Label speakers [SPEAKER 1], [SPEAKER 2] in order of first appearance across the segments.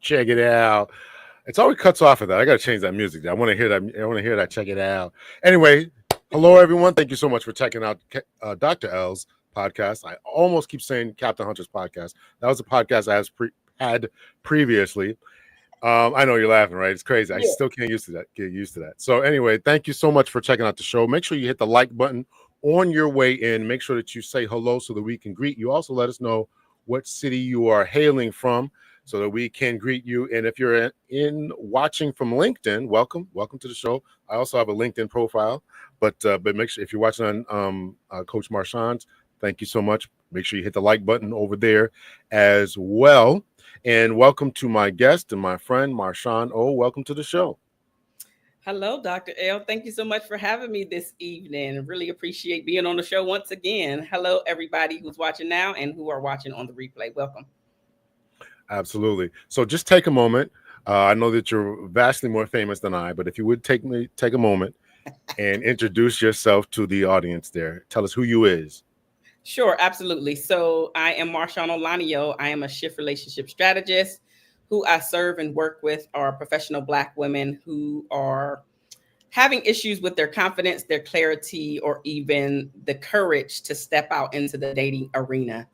[SPEAKER 1] Check it out. It's always cuts off of that. I got to change that music. I want to hear that. I want to hear that. Check it out. Anyway, hello everyone. Thank you so much for checking out Dr. L's podcast. I almost keep saying Captain Hunter's podcast. That was a podcast I had previously. I know you're laughing, right? It's crazy. I still can't get used to that. So anyway, thank you so much for checking out the show. Make sure you hit the like button on your way in. Make sure that you say hello so that we can greet you. Also, let us know what city you are hailing from, so that we can greet you. And if you're in watching from LinkedIn, welcome to the show. I also have a LinkedIn profile, but make sure if you're watching on Coach Marshaun's, thank you so much. Make sure you hit the like button over there as well. And welcome to my guest and my friend Marshaun. Oh, welcome to the show.
[SPEAKER 2] Hello, Dr. L. Thank you so much for having me this evening. Really appreciate being on the show once again. Hello, everybody who's watching now and who are watching on the replay. Welcome.
[SPEAKER 1] Absolutely. So just take a moment. I know that you're vastly more famous than I, but if you would take a moment and introduce yourself to the audience there. Tell us who you is.
[SPEAKER 2] Sure, absolutely. So I am Marshaun Olanio. I am a shift relationship strategist. Who I serve and work with are professional Black women who are having issues with their confidence, their clarity, or even the courage to step out into the dating arena.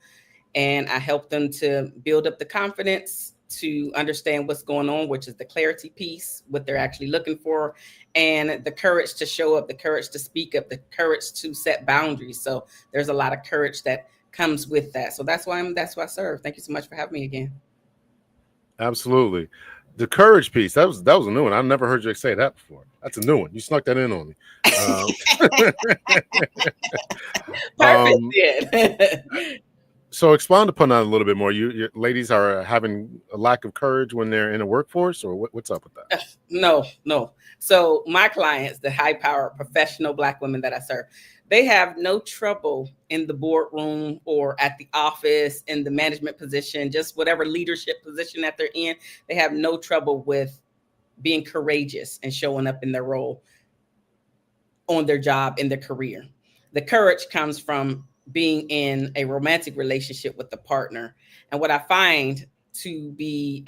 [SPEAKER 2] And I help them to build up the confidence to understand what's going on, which is the clarity piece, what they're actually looking for, and the courage to show up, the courage to speak up, the courage to set boundaries. So there's a lot of courage that comes with that. So that's why I serve. Thank you so much for having me again.
[SPEAKER 1] Absolutely. The courage piece, that was a new one. I've never heard you say that before. That's a new one. You snuck that in on me.
[SPEAKER 2] Perfect.
[SPEAKER 1] So expound upon that a little bit more. You ladies are having a lack of courage when they're in a workforce, or what's up with that?
[SPEAKER 2] No. So my clients, the high-powered professional Black women that I serve, they have no trouble in the boardroom or at the office, in the management position, just whatever leadership position that they're in. They have no trouble with being courageous and showing up in their role, on their job, in their career. The courage comes from being in a romantic relationship with the partner. And what I find to be,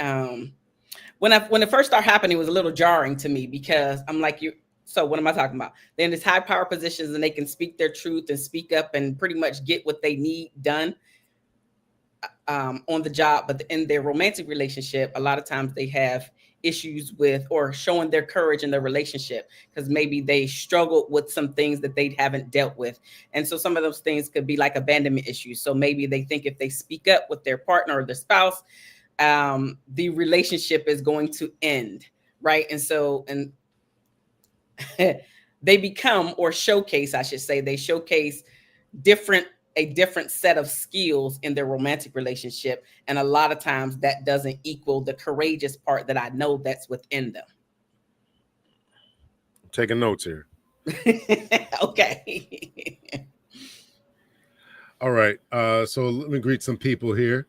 [SPEAKER 2] when it first started happening, it was a little jarring to me, because I'm like, so what am I talking about? They're in these high power positions and they can speak their truth and speak up and pretty much get what they need done on the job. But in their romantic relationship, a lot of times they have issues with or showing their courage in their relationship, because maybe they struggled with some things that they haven't dealt with. And so some of those things could be like abandonment issues. So maybe they think if they speak up with their partner or their spouse, the relationship is going to end, right? And so, they become, or showcase, I should say, they showcase a different set of skills in their romantic relationship. And a lot of times that doesn't equal the courageous part that I know that's within them.
[SPEAKER 1] I'm taking notes here.
[SPEAKER 2] Okay.
[SPEAKER 1] All right. So let me greet some people here.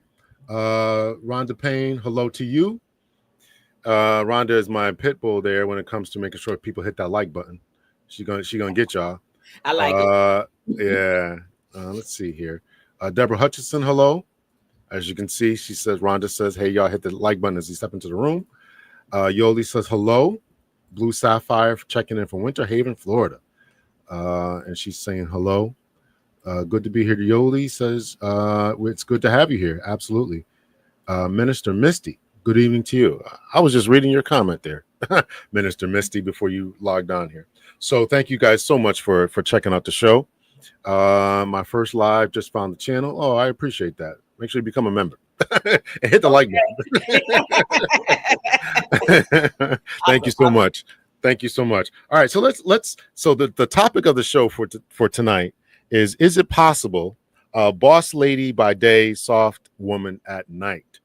[SPEAKER 1] Rhonda Payne, hello to you. Rhonda is my pit bull there when it comes to making sure people hit that like button. She's gonna get y'all.
[SPEAKER 2] I like it.
[SPEAKER 1] Yeah. Let's see here. Deborah Hutchinson, hello. As you can see, Rhonda says, hey, y'all hit the like button as you step into the room. Yoli says hello. Blue Sapphire checking in from Winter Haven, Florida. And she's saying hello. Good to be here. Yoli says, it's good to have you here. Absolutely. Minister Misty, good evening to you. I was just reading your comment there, Minister Misty, before you logged on here. So thank you guys so much for checking out the show. My first live, just found the channel. Oh, I appreciate that. Make sure you become a member and hit the like button. Thank you so much. Thank you so much. All right, so let's so the topic of the show for tonight is it possible boss lady by day, soft woman at night?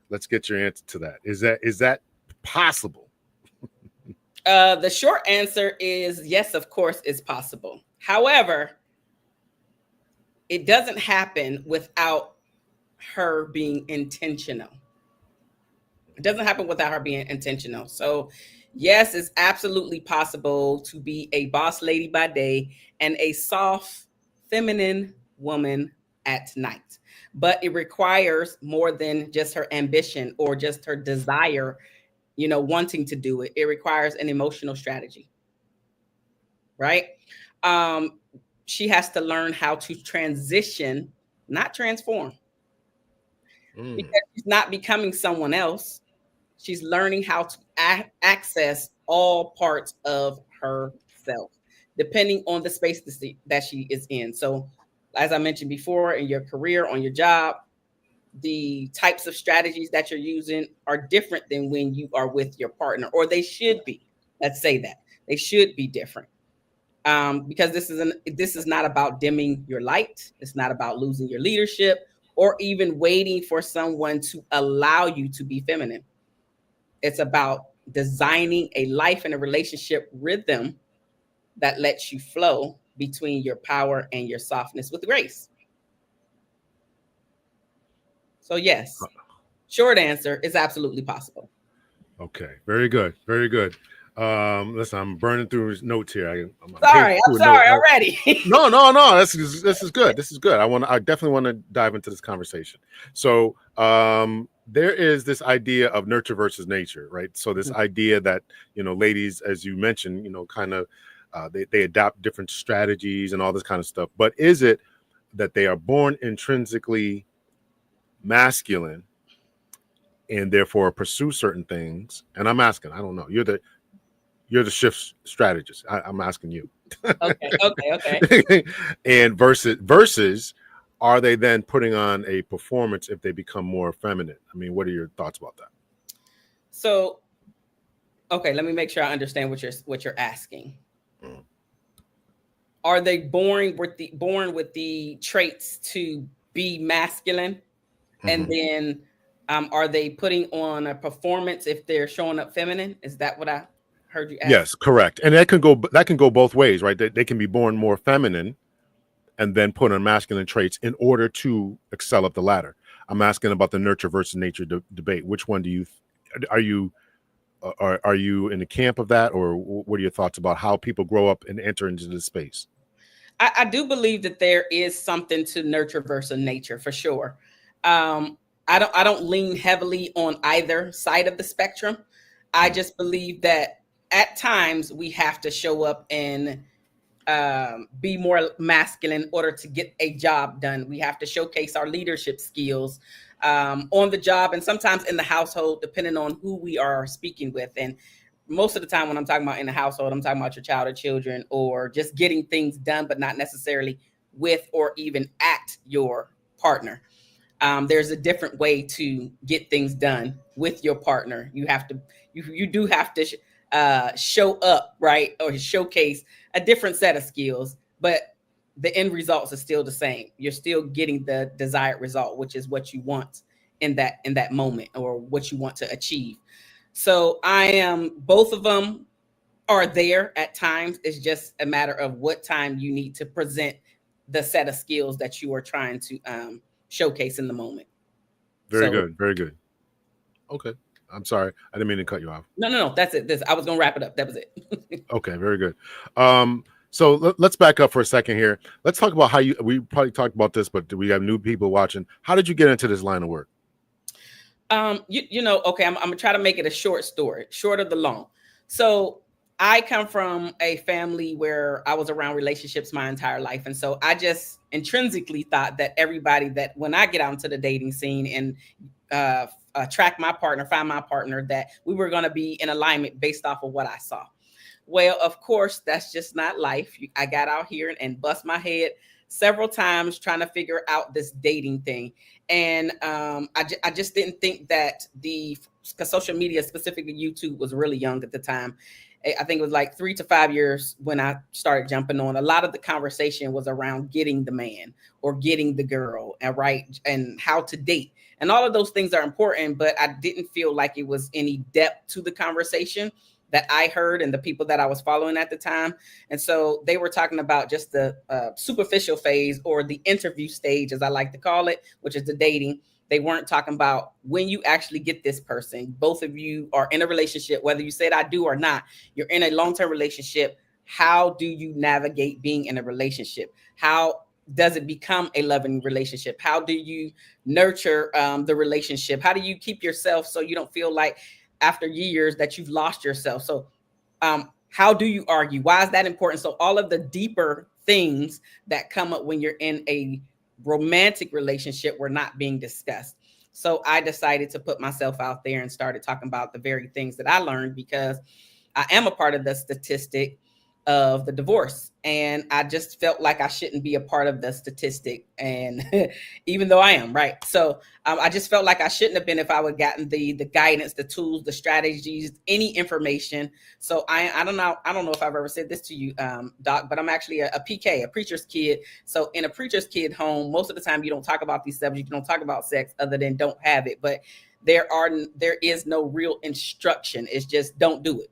[SPEAKER 1] Let's get your answer to that. Is that possible?
[SPEAKER 2] The short answer is yes, of course, it's possible. However, it doesn't happen without her being intentional. It doesn't happen without her being intentional. So, yes, it's absolutely possible to be a boss lady by day and a soft, feminine woman at night. But it requires more than just her ambition or just her desire, wanting to do it. It requires an emotional strategy, right? She has to learn how to transition, not transform. Because she's not becoming someone else. She's learning how to access all parts of herself, depending on the space that she is in. So, as I mentioned before, in your career, on your job, the types of strategies that you're using are different than when you are with your partner, or they should be. Let's say that they should be different. Because this is not about dimming your light. It's not about losing your leadership or even waiting for someone to allow you to be feminine. It's about designing a life and a relationship rhythm that lets you flow between your power and your softness with grace. So yes, short answer is absolutely possible.
[SPEAKER 1] Okay, very good, very good. Listen, I'm burning through his notes here.
[SPEAKER 2] I'm sorry already.
[SPEAKER 1] No. This is good. This is good. I definitely want to dive into this conversation. So, there is this idea of nurture versus nature, right? So this idea that ladies, as you mentioned, kind of they adopt different strategies and all this kind of stuff. But is it that they are born intrinsically masculine and therefore pursue certain things? And I'm asking, I don't know. You're the shift strategist. I'm asking you.
[SPEAKER 2] Okay.
[SPEAKER 1] And versus, are they then putting on a performance if they become more feminine? I mean, what are your thoughts about that?
[SPEAKER 2] So, okay, let me make sure I understand what you're asking. Are they born with the traits to be masculine, and then are they putting on a performance if they're showing up feminine? Is that what I heard you ask?
[SPEAKER 1] Yes, correct. And that can go both ways, right? They can be born more feminine and then put on masculine traits in order to excel up the ladder. I'm asking about the nurture versus nature debate. Which one are you in the camp of that, or what are your thoughts about how people grow up and enter into this space?
[SPEAKER 2] I do believe that there is something to nurture versus nature for sure. I don't lean heavily on either side of the spectrum. I just believe that at times we have to show up and be more masculine in order to get a job done. We have to showcase our leadership skills on the job and sometimes in the household, depending on who we are speaking with. And most of the time when I'm talking about in the household, I'm talking about your child or children, or just getting things done, but not necessarily with or even at your partner. There's a different way to get things done with your partner. You do have to show up, right, or showcase a different set of skills, but the end results are still the same. You're still getting the desired result, which is what you want in that moment, or what you want to achieve. So both of them are there at times. It's just a matter of what time you need to present the set of skills that you are trying to showcase in the moment.
[SPEAKER 1] Very good. Very good. Okay. I'm sorry. I didn't mean to cut you off.
[SPEAKER 2] No. That's it. I was going to wrap it up. That was it.
[SPEAKER 1] Okay. Very good. So let's back up for a second here. Let's talk about we probably talked about this, but we have new people watching. How did you get into this line of work?
[SPEAKER 2] Okay, I'm gonna try to make it a short story, short of the long. So I come from a family where I was around relationships my entire life. And so I just intrinsically thought that everybody, that when I get out into the dating scene and track my partner, find my partner, that we were going to be in alignment based off of what I saw. Well, of course, that's just not life. I got out here and bust my head several times trying to figure out this dating thing. And I just didn't think that because social media, specifically YouTube, was really young at the time. I think it was like 3 to 5 years when I started jumping on. A lot of the conversation was around getting the man or getting the girl, and right, and how to date. And all of those things are important, but I didn't feel like it was any depth to the conversation that I heard and the people that I was following at the time. And so they were talking about just the superficial phase, or the interview stage, as I like to call it, which is the dating. They weren't talking about when you actually get this person. Both of you are in a relationship, whether you said I do or not, you're in a long-term relationship. How do you navigate being in a relationship? How does it become a loving relationship? How do you nurture the relationship? How do you keep yourself so you don't feel like after years that you've lost yourself? So how do you argue? Why is that important? So all of the deeper things that come up when you're in a romantic relationship were not being discussed. So I decided to put myself out there and started talking about the very things that I learned, because I am a part of the statistic of the divorce, and I just felt like I shouldn't be a part of the statistic. And even though I am, right, so I just felt like I shouldn't have been if I would have gotten the guidance, the tools, the strategies, any information. So I don't know if I've ever said this to you, Doc, but I'm actually a PK, a preacher's kid. So in a preacher's kid home, most of the time you don't talk about these subjects, you don't talk about sex, other than don't have it. But there is no real instruction. It's just don't do it.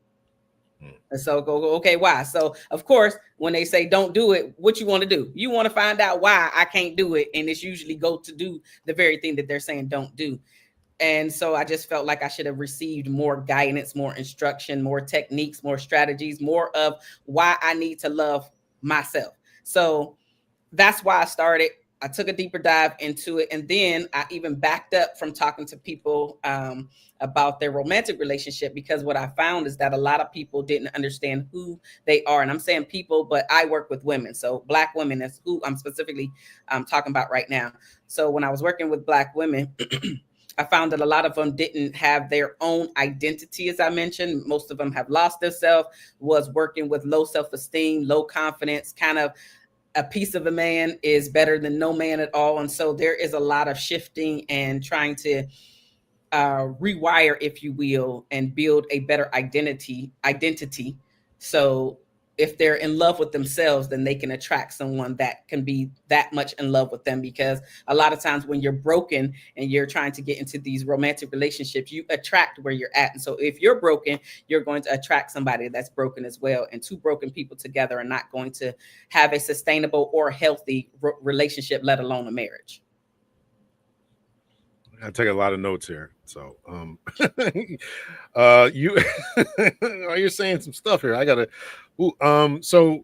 [SPEAKER 2] And so go, okay, why? So of course, when they say don't do it, what you want to do? You want to find out why I can't do it. And it's usually go to do the very thing that they're saying don't do. And so I just felt like I should have received more guidance, more instruction, more techniques, more strategies, more of why I need to love myself. So that's why I started. I took a deeper dive into it. And then I even backed up from talking to people about their romantic relationship, because what I found is that a lot of people didn't understand who they are. And I'm saying people, but I work with women. So Black women is who I'm specifically talking about right now. So when I was working with Black women, I found that a lot of them didn't have their own identity, as I mentioned. Most of them have lost themselves, was working with low self-esteem, low confidence, kind of a piece of a man is better than no man at all. And so there is a lot of shifting and trying to rewire, if you will, and build a better identity. So if they're in love with themselves, then they can attract someone that can be that much in love with them. Because a lot of times when you're broken and you're trying to get into these romantic relationships, you attract where you're at. And so if you're broken, you're going to attract somebody that's broken as well. And two broken people together are not going to have a sustainable or healthy relationship, let alone a marriage.
[SPEAKER 1] I take a lot of notes here. So, you you're saying some stuff here. I gotta. So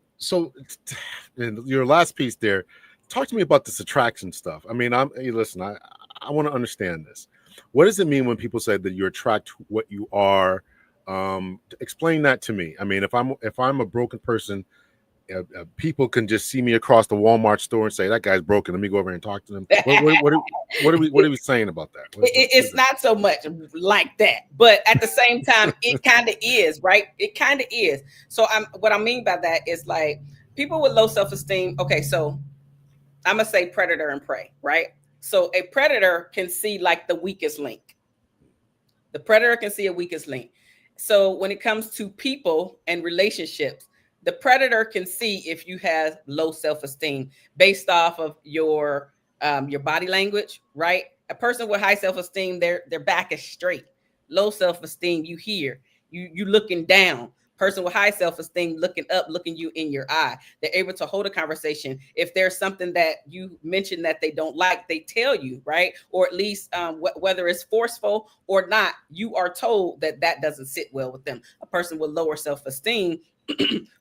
[SPEAKER 1] your last piece there. Talk to me about this attraction stuff. I mean, hey, listen. I want to understand this. What does it mean when people say that you attract what you are? Explain that to me. I mean, if I'm a broken person, people can just see me across the Walmart store and say that guy's broken. Let me go over and talk to them. What are we saying about that?
[SPEAKER 2] It's not so much like that, but at the same time, it kind of is, right? It kind of is. So what I mean by that is like people with low self-esteem. Okay, so I'm gonna say predator and prey, right? So a predator can see like the weakest link. The predator can see a weakest link. So when it comes to people and relationships, the predator can see if you have low self-esteem based off of your body language, right? A person with high self-esteem, their back is straight. Low self-esteem, you hear, you looking down. Person with high self-esteem looking up, looking you in your eye. They're able to hold a conversation. If there's something that you mention that they don't like, they tell you, right? Or at least whether it's forceful or not, you are told that that doesn't sit well with them. A person with lower self-esteem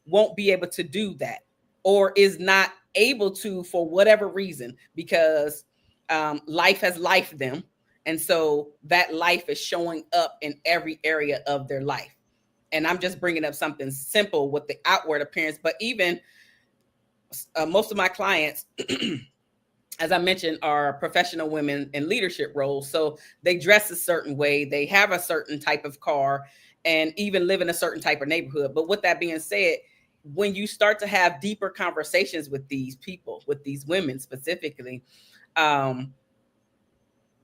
[SPEAKER 2] won't be able to do that, or is not able to for whatever reason, because life has lifed them. And so that life is showing up in every area of their life. And I'm just bringing up something simple with the outward appearance. But even most of my clients, as I mentioned, are professional women in leadership roles. So they dress a certain way, they have a certain type of car, and even live in a certain type of neighborhood. But with that being said, when you start to have deeper conversations with these people, with these women specifically, um,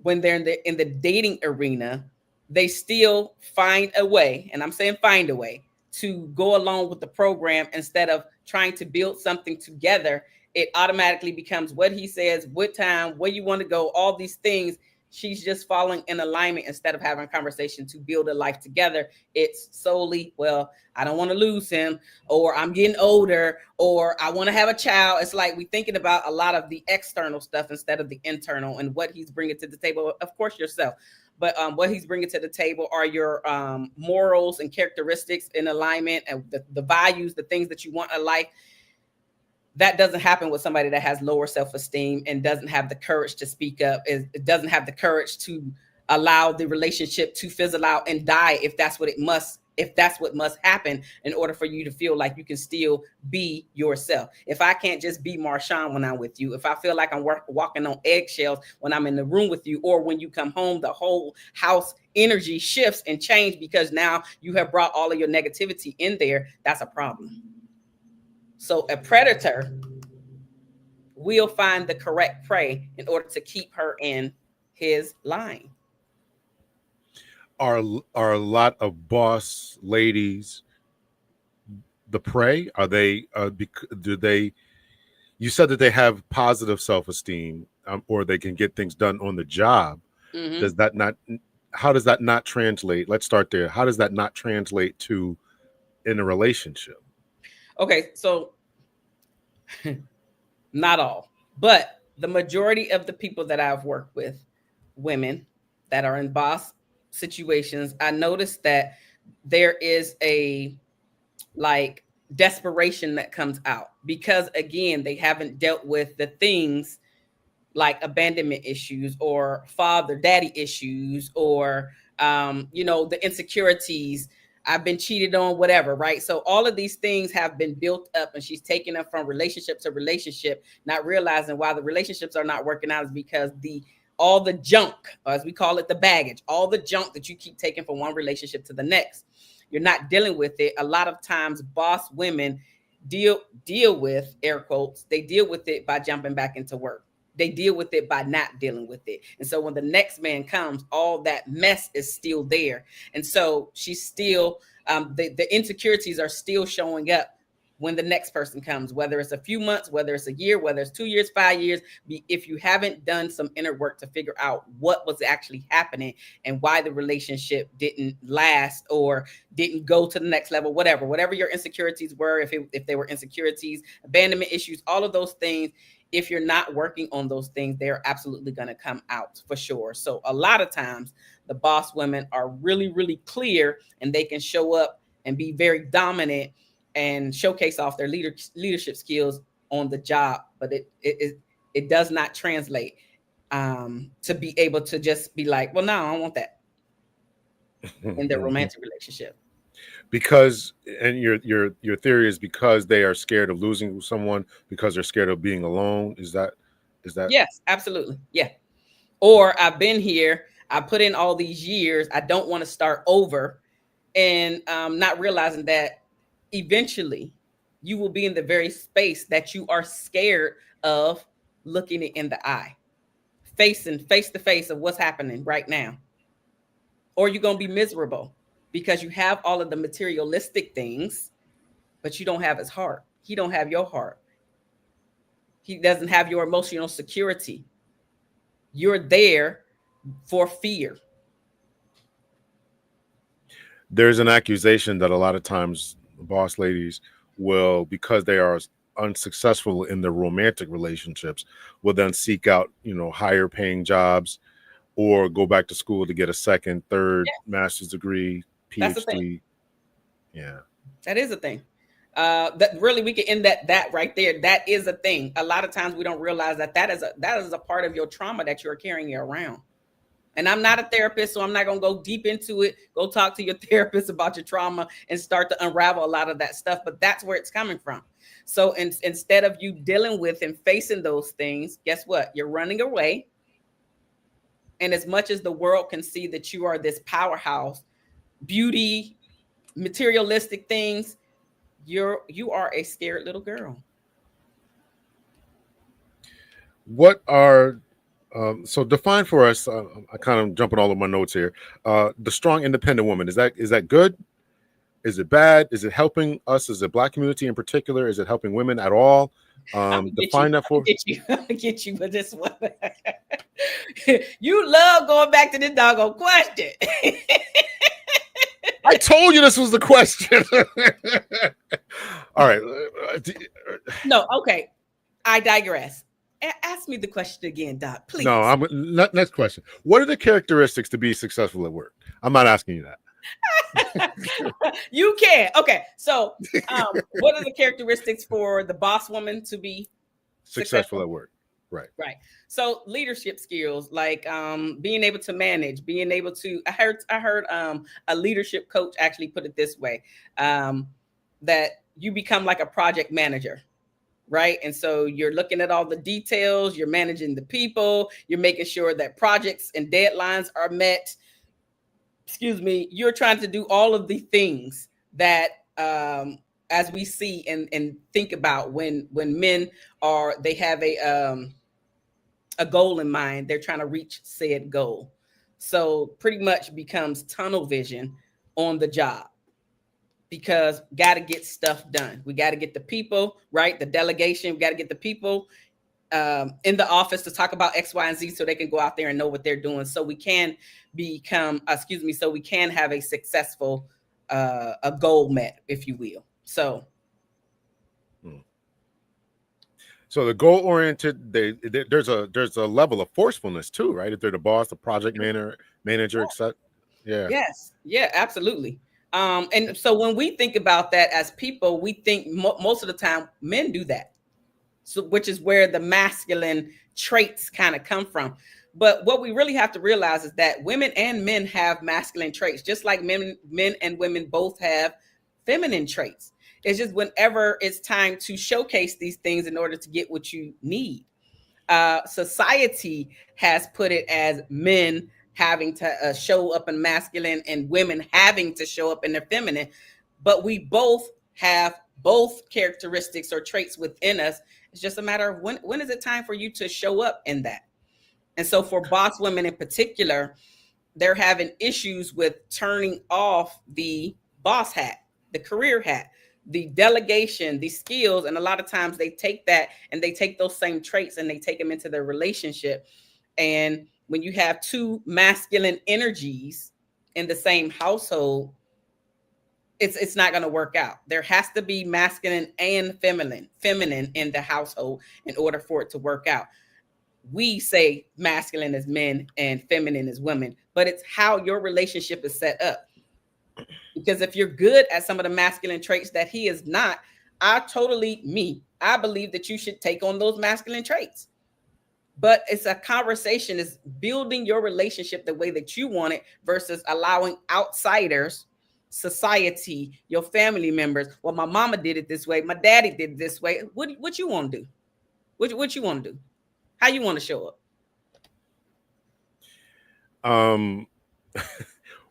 [SPEAKER 2] when they're in the dating arena, they still find a way, and I'm saying find a way, to go along with the program instead of trying to build something together. It automatically becomes what he says, what time, where you want to go, all these things. She's just following in alignment instead of having a conversation to build a life together. It's solely, well, I don't want to lose him, or I'm getting older, or I want to have a child. It's like we thinking about a lot of the external stuff instead of the internal, and what he's bringing to the table. Of course, yourself, but what he's bringing to the table are your morals and characteristics in alignment, and the values, the things that you want in life. That doesn't happen with somebody that has lower self-esteem and doesn't have the courage to speak up. It doesn't have the courage to allow the relationship to fizzle out and die if that's what must happen in order for you to feel like you can still be yourself. If I can't just be Marshaun when I'm with you, if I feel like I'm walking on eggshells when I'm in the room with you, or when you come home, the whole house energy shifts and change because now you have brought all of your negativity in there, that's a problem. So a predator will find the correct prey in order to keep her in his line.
[SPEAKER 1] Are a lot of boss ladies the prey? Are they? Do they? You said that they have positive self esteem, or they can get things done on the job.
[SPEAKER 2] Mm-hmm.
[SPEAKER 1] Does that not? How does that not translate? Let's start there. How does that not translate to in a relationship?
[SPEAKER 2] Okay, so not all, but the majority of the people that I've worked with, women that are in boss situations, I noticed that there is a like desperation that comes out because again, they haven't dealt with the things like abandonment issues or father daddy issues, or the insecurities. I've been cheated on, whatever, right? So all of these things have been built up, and she's taking them from relationship to relationship, not realizing why the relationships are not working out is because the all the junk, or as we call it, the baggage, all the junk that you keep taking from one relationship to the next, you're not dealing with it. A lot of times boss women deal with, air quotes, they deal with it by jumping back into work. They deal with it by not dealing with it. And so when the next man comes, all that mess is still there. And so she's still, the insecurities are still showing up when the next person comes, whether it's a few months, whether it's a year, whether it's 2 years, 5 years. If you haven't done some inner work to figure out what was actually happening and why the relationship didn't last or didn't go to the next level, whatever your insecurities were, if they were insecurities, abandonment issues, all of those things, if you're not working on those things, they're absolutely going to come out for sure. So a lot of times the boss women are really, really clear, and they can show up and be very dominant and showcase off their leadership skills on the job, but it does not translate to be able to just be like, well, no, I don't want that in their romantic relationship.
[SPEAKER 1] Because, and your theory is because they are scared of losing someone, because they're scared of being alone. Is that
[SPEAKER 2] Yes, absolutely. Yeah. Or I've been here, I put in all these years, I don't want to start over, and not realizing that eventually you will be in the very space that you are scared of looking it in the eye, facing face to face of what's happening right now. Or you're going to be miserable because you have all of the materialistic things, but you don't have his heart. He don't have your heart. He doesn't have your emotional security. You're there for fear.
[SPEAKER 1] There's an accusation that a lot of times boss ladies will, because they are unsuccessful in their romantic relationships, will then seek out, higher paying jobs, or go back to school to get a second, third
[SPEAKER 2] Yeah,
[SPEAKER 1] master's degree,
[SPEAKER 2] that's the thing.
[SPEAKER 1] PhD. Yeah.
[SPEAKER 2] That is a thing. That really we can end that right there. That is a thing. A lot of times we don't realize that is a part of your trauma that you're carrying around. And I'm not a therapist, so I'm not going to go deep into it. Go talk to your therapist about your trauma and start to unravel a lot of that stuff. But that's where it's coming from. So instead of you dealing with and facing those things, guess what? You're running away. And as much as the world can see that you are this powerhouse, beauty, materialistic things, you are a scared little girl.
[SPEAKER 1] What are so define for us? I kind of jumping all of my notes here. The strong, independent woman, is that good? Is it bad? Is it helping us as a Black community in particular? Is it helping women at all?
[SPEAKER 2] I'm gonna get you.
[SPEAKER 1] Define that
[SPEAKER 2] I'm gonna
[SPEAKER 1] for.
[SPEAKER 2] get you. I'm gonna get you with this one. You love going back to this doggone question.
[SPEAKER 1] I told you this was the question. All right.
[SPEAKER 2] No, okay. I digress. Ask me the question again, Doc, please.
[SPEAKER 1] No, I'm next question. What are the characteristics to be successful at work? I'm not asking you that.
[SPEAKER 2] You can. Okay. So, what are the characteristics for the boss woman to be
[SPEAKER 1] Successful at work. Right.
[SPEAKER 2] Right. So leadership skills like being able to manage, being able to I heard a leadership coach actually put it this way, that you become like a project manager, right? And so you're looking at all the details, you're managing the people, you're making sure that projects and deadlines are met. Excuse me, you're trying to do all of the things that as we see and think about when men are they have a goal in mind, they're trying to reach said goal. So pretty much becomes tunnel vision on the job because got to get stuff done. We got to get the people, right? The delegation, we got to get the people in the office to talk about X, Y, and Z so they can go out there and know what they're doing. So we can so we can have a successful, a goal met, if you will. So.
[SPEAKER 1] So the goal oriented, there's a level of forcefulness too, right? If they're the boss, the project manager, etc. Yeah.
[SPEAKER 2] Yes. Yeah, absolutely. And so when we think about that as people, we think most of the time men do that. So which is where the masculine traits kind of come from. But what we really have to realize is that women and men have masculine traits, just like men and women both have feminine traits. It's just whenever it's time to showcase these things in order to get what you need. Society has put it as men having to show up in masculine and women having to show up in their feminine. But we both have both characteristics or traits within us. It's just a matter of when is it time for you to show up in that. And so for boss women in particular, they're having issues with turning off the boss hat, the career hat, the delegation, the skills. And a lot of times they take that and they take those same traits and they take them into their relationship. And when you have two masculine energies in the same household, it's not going to work out. There has to be masculine and feminine in the household in order for it to work out. We say masculine as men and feminine as women, but it's how your relationship is set up. Because if you're good at some of the masculine traits that he is not, I believe that you should take on those masculine traits. But it's a conversation, is building your relationship the way that you want it versus allowing outsiders, society, your family members. Well, my mama did it this way. My daddy did it this way. What you want to do? What you want to do? How you want to show
[SPEAKER 1] up?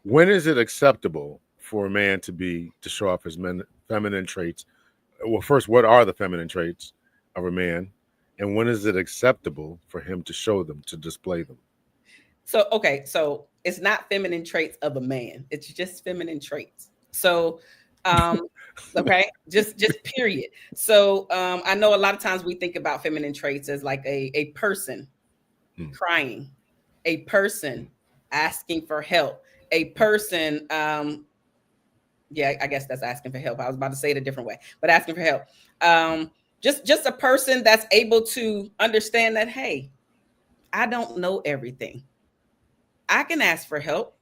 [SPEAKER 1] When is it acceptable for a man to show off his feminine traits? Well, first, what are the feminine traits of a man? And when is it acceptable for him to show them, to display them?
[SPEAKER 2] So it's not feminine traits of a man. It's just feminine traits. So, okay, just period. So I know a lot of times we think about feminine traits as like a person crying, a person asking for help, a person, yeah, I guess that's asking for help. I was about to say it a different way, but asking for help. Just a person that's able to understand that, hey, I don't know everything. I can ask for help.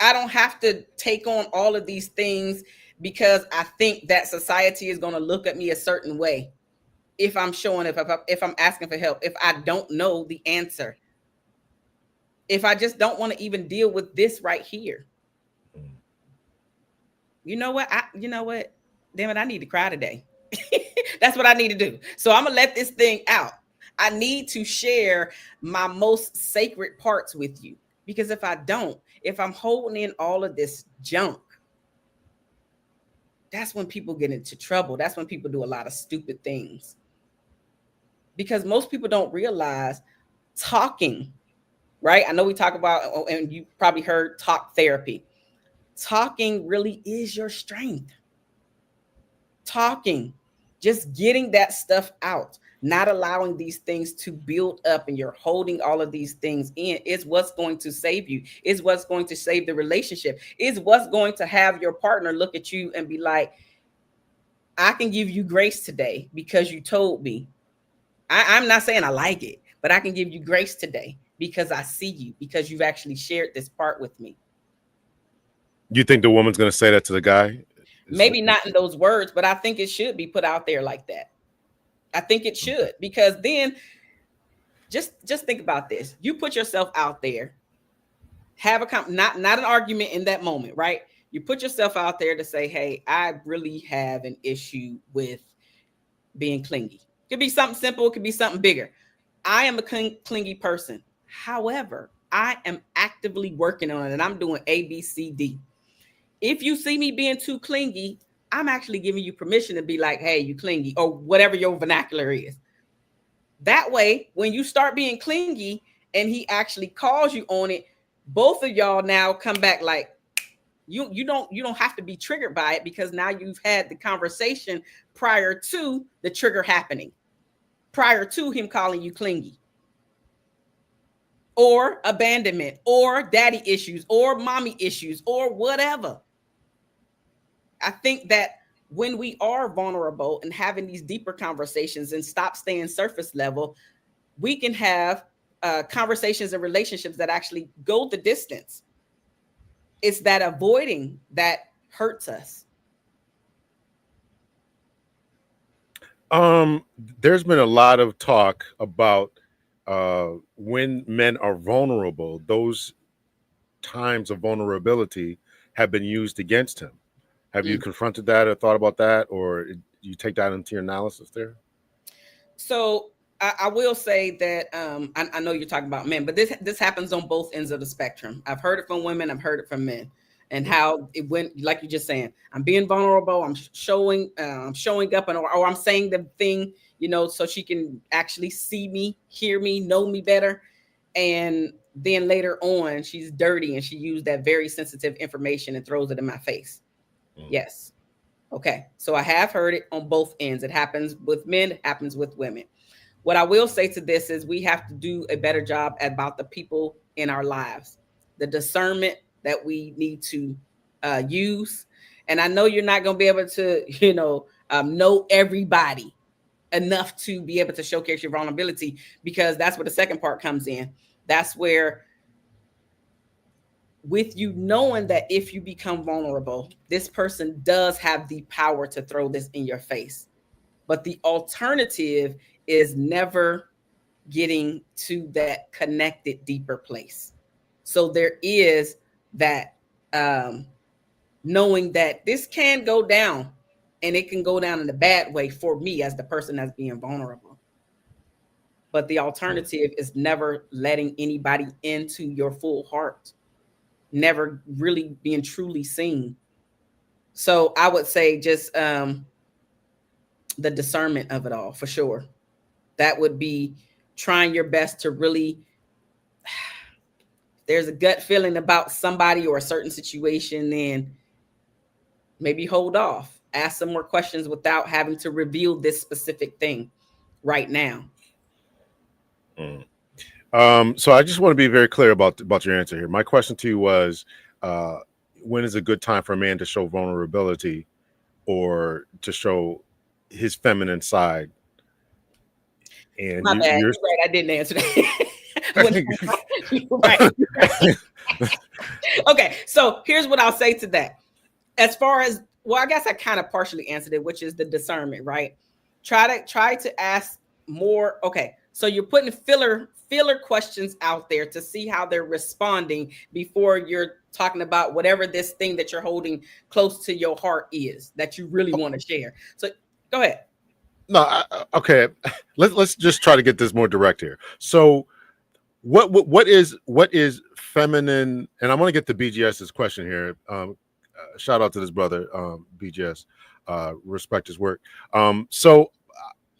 [SPEAKER 2] I don't have to take on all of these things because I think that society is going to look at me a certain way if I'm asking for help, if I don't know the answer. if I just don't want to even deal with this right here? You know what? Damn it, I need to cry today. That's what I need to do. So I'm gonna let this thing out. I need to share my most sacred parts with you. Because if I don't, if I'm holding in all of this junk, that's when people get into trouble. That's when people do a lot of stupid things. Because most people don't realize talking, right? I know we talk about, and you probably heard talk therapy. Talking really is your strength. Talking, just getting that stuff out, not allowing these things to build up, and you're holding all of these things in, is what's going to save you, is what's going to save the relationship, is what's going to have your partner look at you and be like, I can give you grace today because you told me. I'm not saying I like it, but I can give you grace today because I see you, because you've actually shared this part with me.
[SPEAKER 1] You think the woman's going to say that to the guy?
[SPEAKER 2] Maybe not in those words, but I think it should be put out there like that. I think it should, because then just think about this. You put yourself out there, have not an argument in that moment, right? You put yourself out there to say, hey, I really have an issue with being clingy. It could be something simple, it could be something bigger. I am a clingy person. However, I am actively working on it, and I'm doing A, B, C, D. If you see me being too clingy, I'm actually giving you permission to be like, hey, you clingy, or whatever your vernacular is. That way, when you start being clingy and he actually calls you on it, both of y'all now come back like, you don't have to be triggered by it, because now you've had the conversation prior to the trigger happening, prior to him calling you clingy, or abandonment, or daddy issues, or mommy issues, or whatever. I think that when we are vulnerable and having these deeper conversations and stop staying surface level, we can have conversations and relationships that actually go the distance. It's that avoiding that hurts us.
[SPEAKER 1] There's been a lot of talk about when men are vulnerable, those times of vulnerability have been used against him. Have you confronted that or thought about that, or you take that into your analysis there?
[SPEAKER 2] So I will say that I know you're talking about men, but this happens on both ends of the spectrum. I've heard it from women, I've heard it from men, and how it went, like you're just saying, I'm being vulnerable, I'm showing up, and or I'm saying the thing, so she can actually see me, hear me, know me better. And then later on, she's dirty and she used that very sensitive information and throws it in my face. Yes. Okay. So I have heard it on both ends. It happens with men, it happens with women. What I will say to this is we have to do a better job about the people in our lives, the discernment that we need to use. And I know you're not going to be able to, know everybody enough to be able to showcase your vulnerability, because that's where the second part comes in. That's where, with you knowing that if you become vulnerable, this person does have the power to throw this in your face. But the alternative is never getting to that connected, deeper place. So there is that knowing that this can go down, and it can go down in a bad way for me as the person that's being vulnerable. But the alternative is never letting anybody into your full heart, never really being truly seen. So I would say just the discernment of it all, for sure. That would be trying your best to really, there's a gut feeling about somebody or a certain situation, then maybe hold off, ask some more questions without having to reveal this specific thing right now.
[SPEAKER 1] So I just want to be very clear about your answer here. My question to you was, when is a good time for a man to show vulnerability or to show his feminine side? And
[SPEAKER 2] My bad. You're right. I didn't answer that. You're right. Okay. So here's what I'll say to that. As far as, well, I guess I kind of partially answered it, which is the discernment, right? Try to ask more. Okay. So you're putting filler filler questions out there to see how they're responding before you're talking about whatever this thing that you're holding close to your heart is that you really want to share. So go ahead.
[SPEAKER 1] No, okay. Let's just try to get this more direct here. So, what is feminine? And I'm going to get to BGS's question here. Shout out to this brother, BGS. Respect his work. So,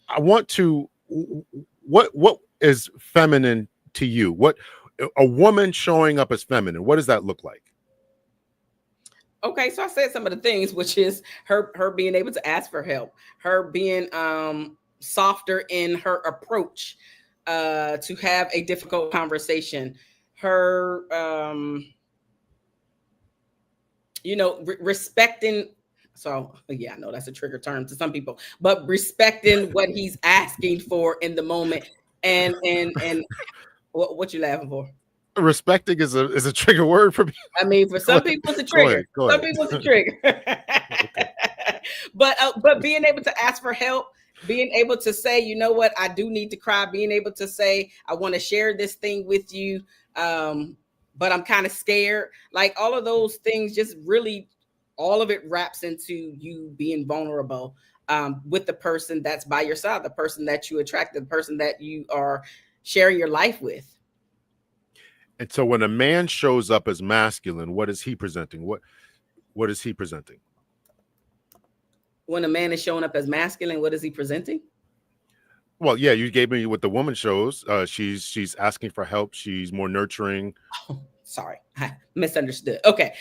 [SPEAKER 1] I want to. What is feminine to you? What a woman showing up as feminine? What does that look like?
[SPEAKER 2] Okay, so I said some of the things, which is her being able to ask for help, her being softer in her approach to have a difficult conversation, her respecting. So yeah, I know that's a trigger term to some people, but respecting what he's asking for in the moment, and what you laughing for?
[SPEAKER 1] Respecting is a trigger word for me.
[SPEAKER 2] I mean, for some people it's a trigger. Some people it's a trigger. Okay. But being able to ask for help, being able to say, you know what, I do need to cry, being able to say, I want to share this thing with you, but I'm kind of scared. Like all of those things, just really, all of it wraps into you being vulnerable with the person that's by your side, the person that you attract, the person that you are sharing your life with.
[SPEAKER 1] And so when a man shows up as masculine, what is he presenting? What is he presenting?
[SPEAKER 2] When a man is showing up as masculine, what is he presenting?
[SPEAKER 1] Well, yeah, you gave me what the woman shows. She's asking for help. She's more nurturing.
[SPEAKER 2] Oh, sorry, I misunderstood. Okay,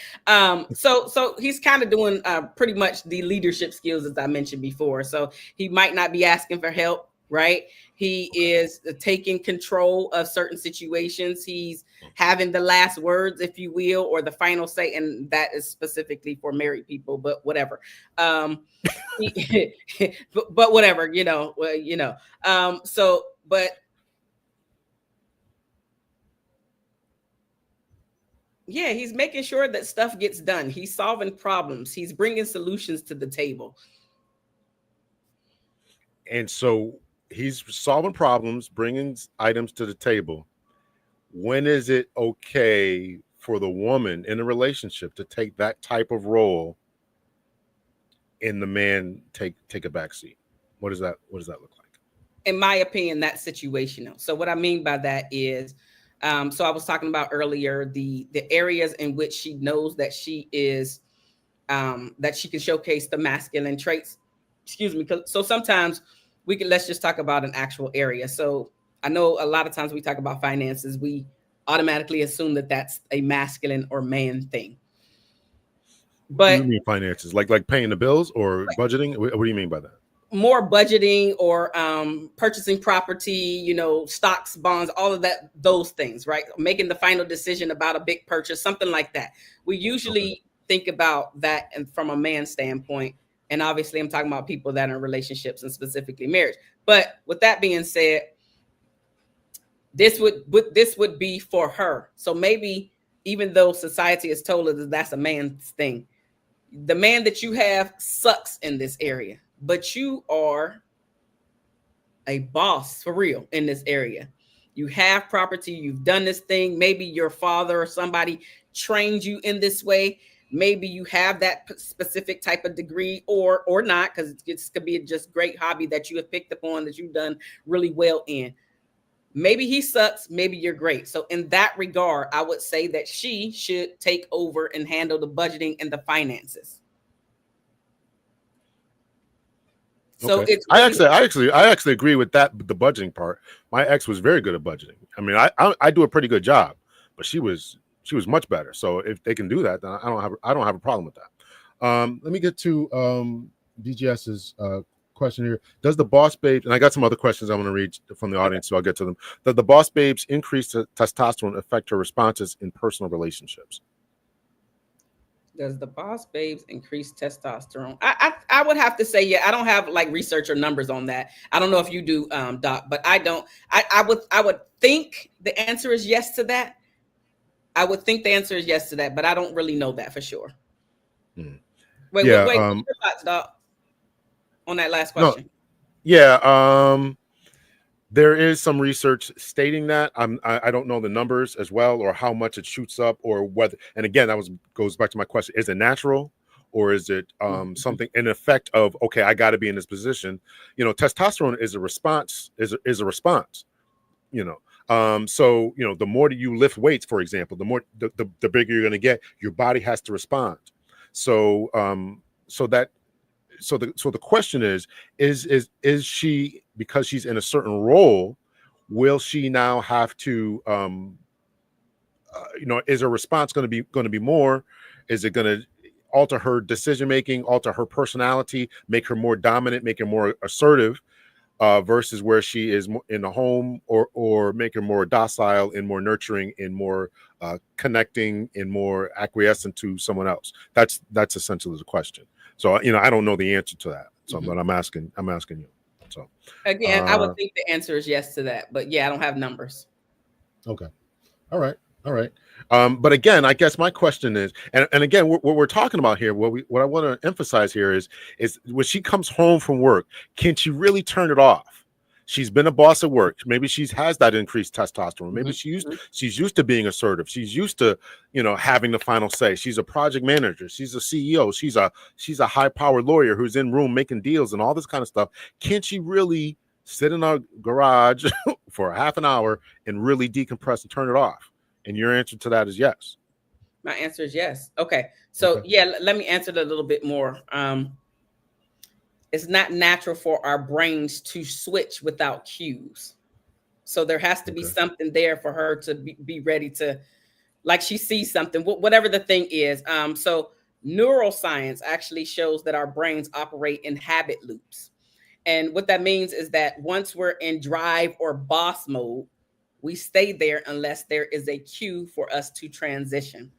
[SPEAKER 2] so he's kind of doing pretty much the leadership skills as I mentioned before. So he might not be asking for help, right? He is taking control of certain situations. He's having the last words, if you will, or the final say, and that is specifically for married people, but whatever. But whatever, but yeah, he's making sure that stuff gets done. He's solving problems. He's bringing solutions to the table.
[SPEAKER 1] And so he's solving problems, bringing items to the table. When is it okay for the woman in a relationship to take that type of role and the man take a back seat? What does that look like?
[SPEAKER 2] In my opinion, that's situational. So what I mean by that is, so I was talking about earlier the areas in which she knows that she is that she can showcase the masculine traits. Excuse me. So sometimes let's just talk about an actual area. So I know a lot of times we talk about finances, we automatically assume that that's a masculine or man thing. But
[SPEAKER 1] what do you mean finances? Like paying the bills or budgeting? What do you mean by that?
[SPEAKER 2] More budgeting or purchasing property, stocks, bonds, all of that, those things, right? Making the final decision about a big purchase, something like that. We usually think about that from a man's standpoint. And obviously I'm talking about people that are in relationships and specifically marriage. But with that being said, this would be for her. So maybe even though society has told us that that's a man's thing, the man that you have sucks in this area, but you are a boss for real in this area. You have property, you've done this thing. Maybe your father or somebody trained you in this way. Maybe you have that specific type of degree or not, because it could be just great hobby that you have picked up on that you've done really well in. Maybe he sucks, maybe you're great. So in that regard, I would say that she should take over and handle the budgeting and the finances. So
[SPEAKER 1] okay.
[SPEAKER 2] it's really,
[SPEAKER 1] I actually agree with that. The budgeting part. My ex was very good at budgeting. I mean, I do a pretty good job, but she was much better. So if they can do that, then I don't have a problem with that. Let me get to DGS's question here. Does the boss babes, and I got some other questions I want to read from the audience, so I'll get to them. Does the boss babes increase testosterone affect her responses in personal relationships?
[SPEAKER 2] Does the boss babes increase testosterone? I would have to say, yeah. I don't have like research or numbers on that. I don't know if you do, Doc, but I don't. I would think the answer is yes to that. I would think the answer is yes to that, but I don't really know that for sure. Wait, what's your thoughts, Doc, on that last question?
[SPEAKER 1] No, yeah. There is some research stating that. I don't know the numbers as well, or how much it shoots up, or whether. And again, that was goes back to my question: is it natural, or is it
[SPEAKER 2] Mhm.
[SPEAKER 1] something an effect of, okay, I got to be in this position? Testosterone is a response. Is a response. You know, so the more that you lift weights, for example, the more the bigger you're going to get. Your body has to respond. So so that so the question is she, because she's in a certain role, will she now have to is her response going to be more? Is it going to alter her decision making, alter her personality, make her more dominant, make her more assertive, versus where she is in the home, or make her more docile and more nurturing and more connecting and more acquiescent to someone else? That's essentially the question. So I don't know the answer to that. So,
[SPEAKER 2] Mhm.
[SPEAKER 1] but I'm asking you. So,
[SPEAKER 2] Again, I would
[SPEAKER 1] uh,
[SPEAKER 2] think the answer is yes to that, but yeah, I don't have numbers.
[SPEAKER 1] okay. All right. All right. But again, I guess my question is, and again, what we're talking about here, what I want to emphasize here is when she comes home from work, can she really turn it off? She's been a boss at work. Maybe she's has that increased testosterone. Maybe
[SPEAKER 2] Mhm, mhm.
[SPEAKER 1] she's used to being assertive. She's used to, having the final say. She's a project manager. She's a CEO. She's a high powered lawyer who's in room making deals and all this kind of stuff. Can she really sit in a garage for a half an hour and really decompress and turn it off? And your answer to that is yes.
[SPEAKER 2] My answer is yes. Okay. So
[SPEAKER 1] Okay.
[SPEAKER 2] yeah, let me answer it a little bit more. It's not natural for our brains to switch without cues. So there has to be
[SPEAKER 1] Okay.
[SPEAKER 2] something there for her to be ready to, like she sees something, whatever the thing is. So neuroscience actually shows that our brains operate in habit loops. And what that means is that once we're in drive or boss mode, we stay there unless there is a cue for us to transition.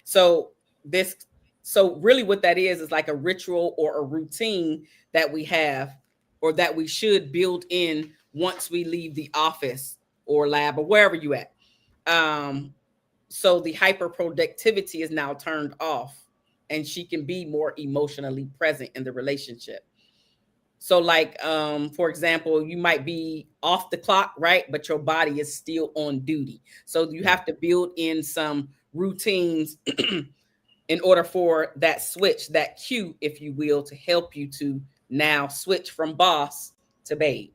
[SPEAKER 2] So this so really what that is like a ritual or a routine that we have or that we should build in once we leave the office or lab or wherever you at. Um so the hyper productivity is now turned off and she can be more emotionally present in the relationship. So like for example, you might be off the clock, right? But your body is still on duty. So you
[SPEAKER 1] Yeah.
[SPEAKER 2] have to build in some routines in order for that switch, that cue, if you will, to help you to now switch from boss to babe.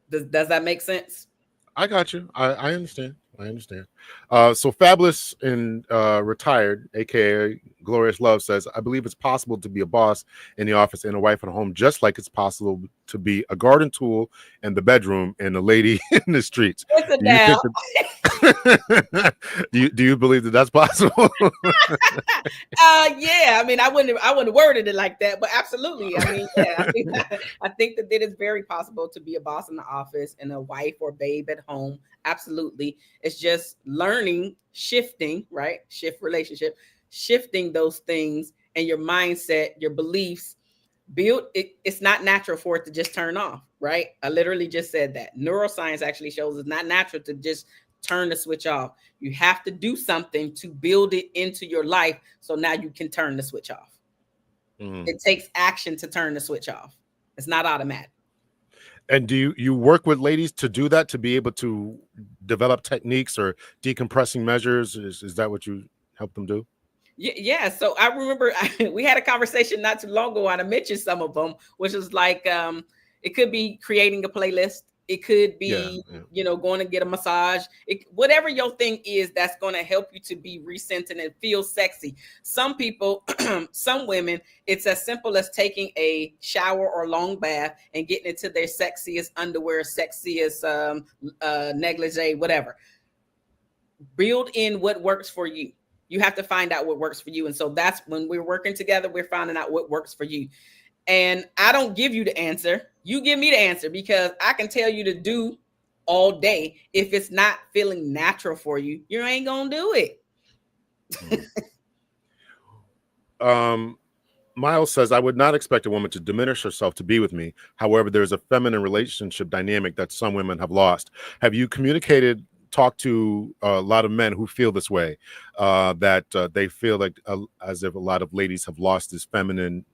[SPEAKER 2] Does that make sense?
[SPEAKER 1] I got you. I understand. I understand. So Fabulous and Retired, aka Glorious Love, says, I believe it's possible to be a boss in the office and a wife at home, just like it's possible to be a garden tool in the bedroom and a lady in the streets.
[SPEAKER 2] Listen
[SPEAKER 1] Do you
[SPEAKER 2] now.
[SPEAKER 1] think that do you believe that that's possible?
[SPEAKER 2] Yeah, I mean, I wouldn't have worded it like that, but absolutely. I mean, yeah, I think that it is very possible to be a boss in the office and a wife or babe at home. Absolutely, it's just learning, shifting, right? Shift relationship, shifting those things and your mindset, your beliefs. Build it. It's not natural for it to just turn off, right? I literally just said that. Neuroscience actually shows it's not natural to just turn the switch off. You have to do something to build it into your life so now you can turn the switch off.
[SPEAKER 1] Mhm.
[SPEAKER 2] It takes action to turn the switch off. It's not automatic.
[SPEAKER 1] And do you work with ladies to do that, to be able to develop techniques or decompressing measures? Is that what you help them do?
[SPEAKER 2] Yeah, so I remember we had a conversation not too long ago and I mentioned some of them, which is like it could be creating a playlist. It could
[SPEAKER 1] Yeah,
[SPEAKER 2] be,
[SPEAKER 1] yeah.
[SPEAKER 2] going to get a massage. Whatever your thing is that's going to help you to be recentered and feel sexy. Some people, some women, it's as simple as taking a shower or long bath and getting into their sexiest underwear, sexiest negligee, whatever. Build in what works for you. You have to find out what works for you. And so that's when we're working together, we're finding out what works for you. And I don't give you the answer. You give me the answer because I can tell you to do all day. If it's not feeling natural for you, you ain't going to do it.
[SPEAKER 1] Mhm. Um, Miles says, I would not expect a woman to diminish herself to be with me. However, there's a feminine relationship dynamic that some women have lost. Have you talked to a lot of men who feel this way, that they feel like as if a lot of ladies have lost this feminine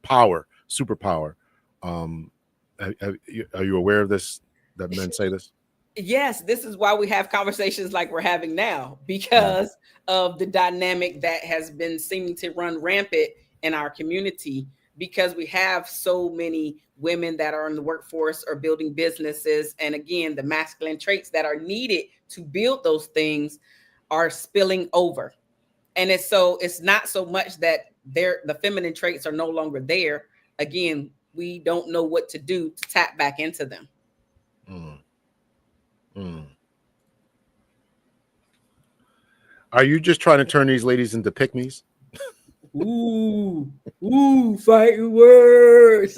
[SPEAKER 1] power, superpower? Um, are you aware of this? that men say this?
[SPEAKER 2] Yes, this is why we have conversations like we're having now, because of the dynamic that has been seeming to run rampant in our community, because we have so many women that are in the workforce or building businesses. And again, the masculine traits that are needed to build those things are spilling over. And it's not so much that the feminine traits are no longer there. Again, we don't know what to do to tap back into them.
[SPEAKER 1] Mm. Mm. Are you just trying to turn these ladies into pick-me's?
[SPEAKER 2] Ooh, fighting words.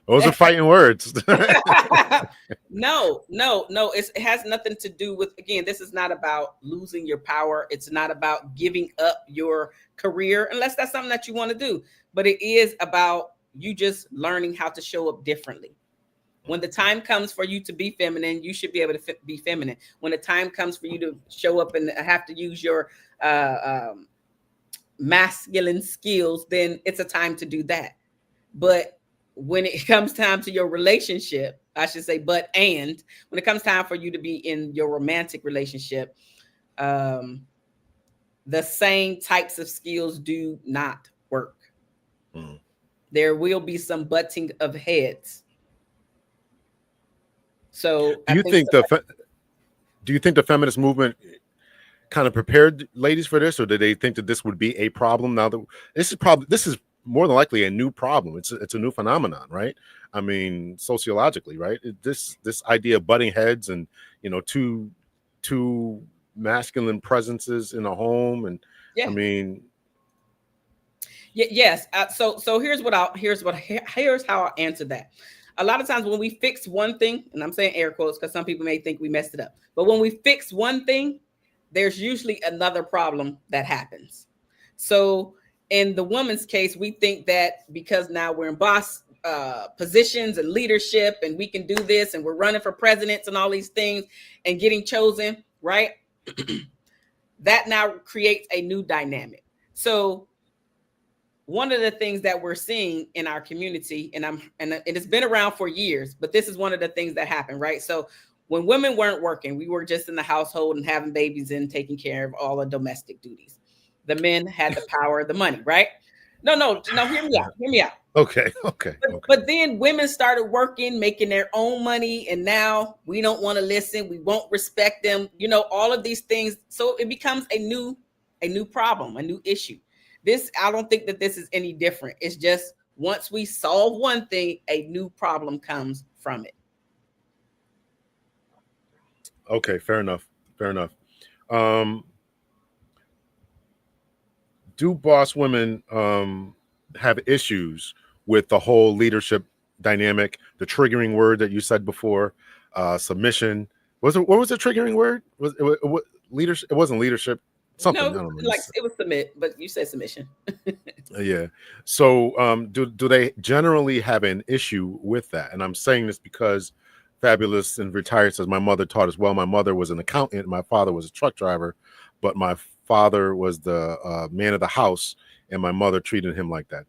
[SPEAKER 1] Those are fighting words.
[SPEAKER 2] No. It has nothing to do with, again, this is not about losing your power. It's not about giving up your career, unless that's something that you want to do. But it is about you just learning how to show up differently. When the time comes for you to be feminine, you should be able to be feminine. When the time comes for you to show up and have to use your masculine skills, then it's a time to do that. But when it comes time to your relationship, I should say, when it comes time for you to be in your romantic relationship, the same types of skills do not work. Mm. There will be some butting of heads. So
[SPEAKER 1] do you think the feminist movement kind of prepared ladies for this, or did they think that this would be a problem? Now that this is more than likely a new problem. It's a new phenomenon, right? I mean, sociologically, right? This idea of butting heads and, you know, two masculine presences in a home, and I mean,
[SPEAKER 2] yes. So here's how I'll answer that. A lot of times when we fix one thing, and I'm saying air quotes because some people may think we messed it up, but when we fix one thing, there's usually another problem that happens. So in the woman's case, we think that because now we're in boss positions and leadership, and we can do this, and we're running for presidents and all these things and getting chosen, right? That now creates a new dynamic. So one of the things that we're seeing in our community, and it's been around for years, but this is one of the things that happened, right? So when women weren't working, we were just in the household and having babies and taking care of all the domestic duties. The men had the power, the money, right? No, hear me out.
[SPEAKER 1] Okay.
[SPEAKER 2] But then women started working, making their own money, and now we don't want to listen. We won't respect them. You know, all of these things. So it becomes a new problem, a new issue. I don't think that this is any different. It's just once we solve one thing, a new problem comes from it.
[SPEAKER 1] Okay, fair enough. Do boss women have issues with the whole leadership dynamic, the triggering word that you said before, submission? What was the triggering word? Was it leadership? It wasn't leadership. Something.
[SPEAKER 2] No,
[SPEAKER 1] I don't know.
[SPEAKER 2] like it was submit, but you said submission.
[SPEAKER 1] Yeah. So do they generally have an issue with that? And I'm saying this because Fabulous and Retired says my mother taught as well. My mother was an accountant. My father was a truck driver, but my father was the man of the house, and my mother treated him like that.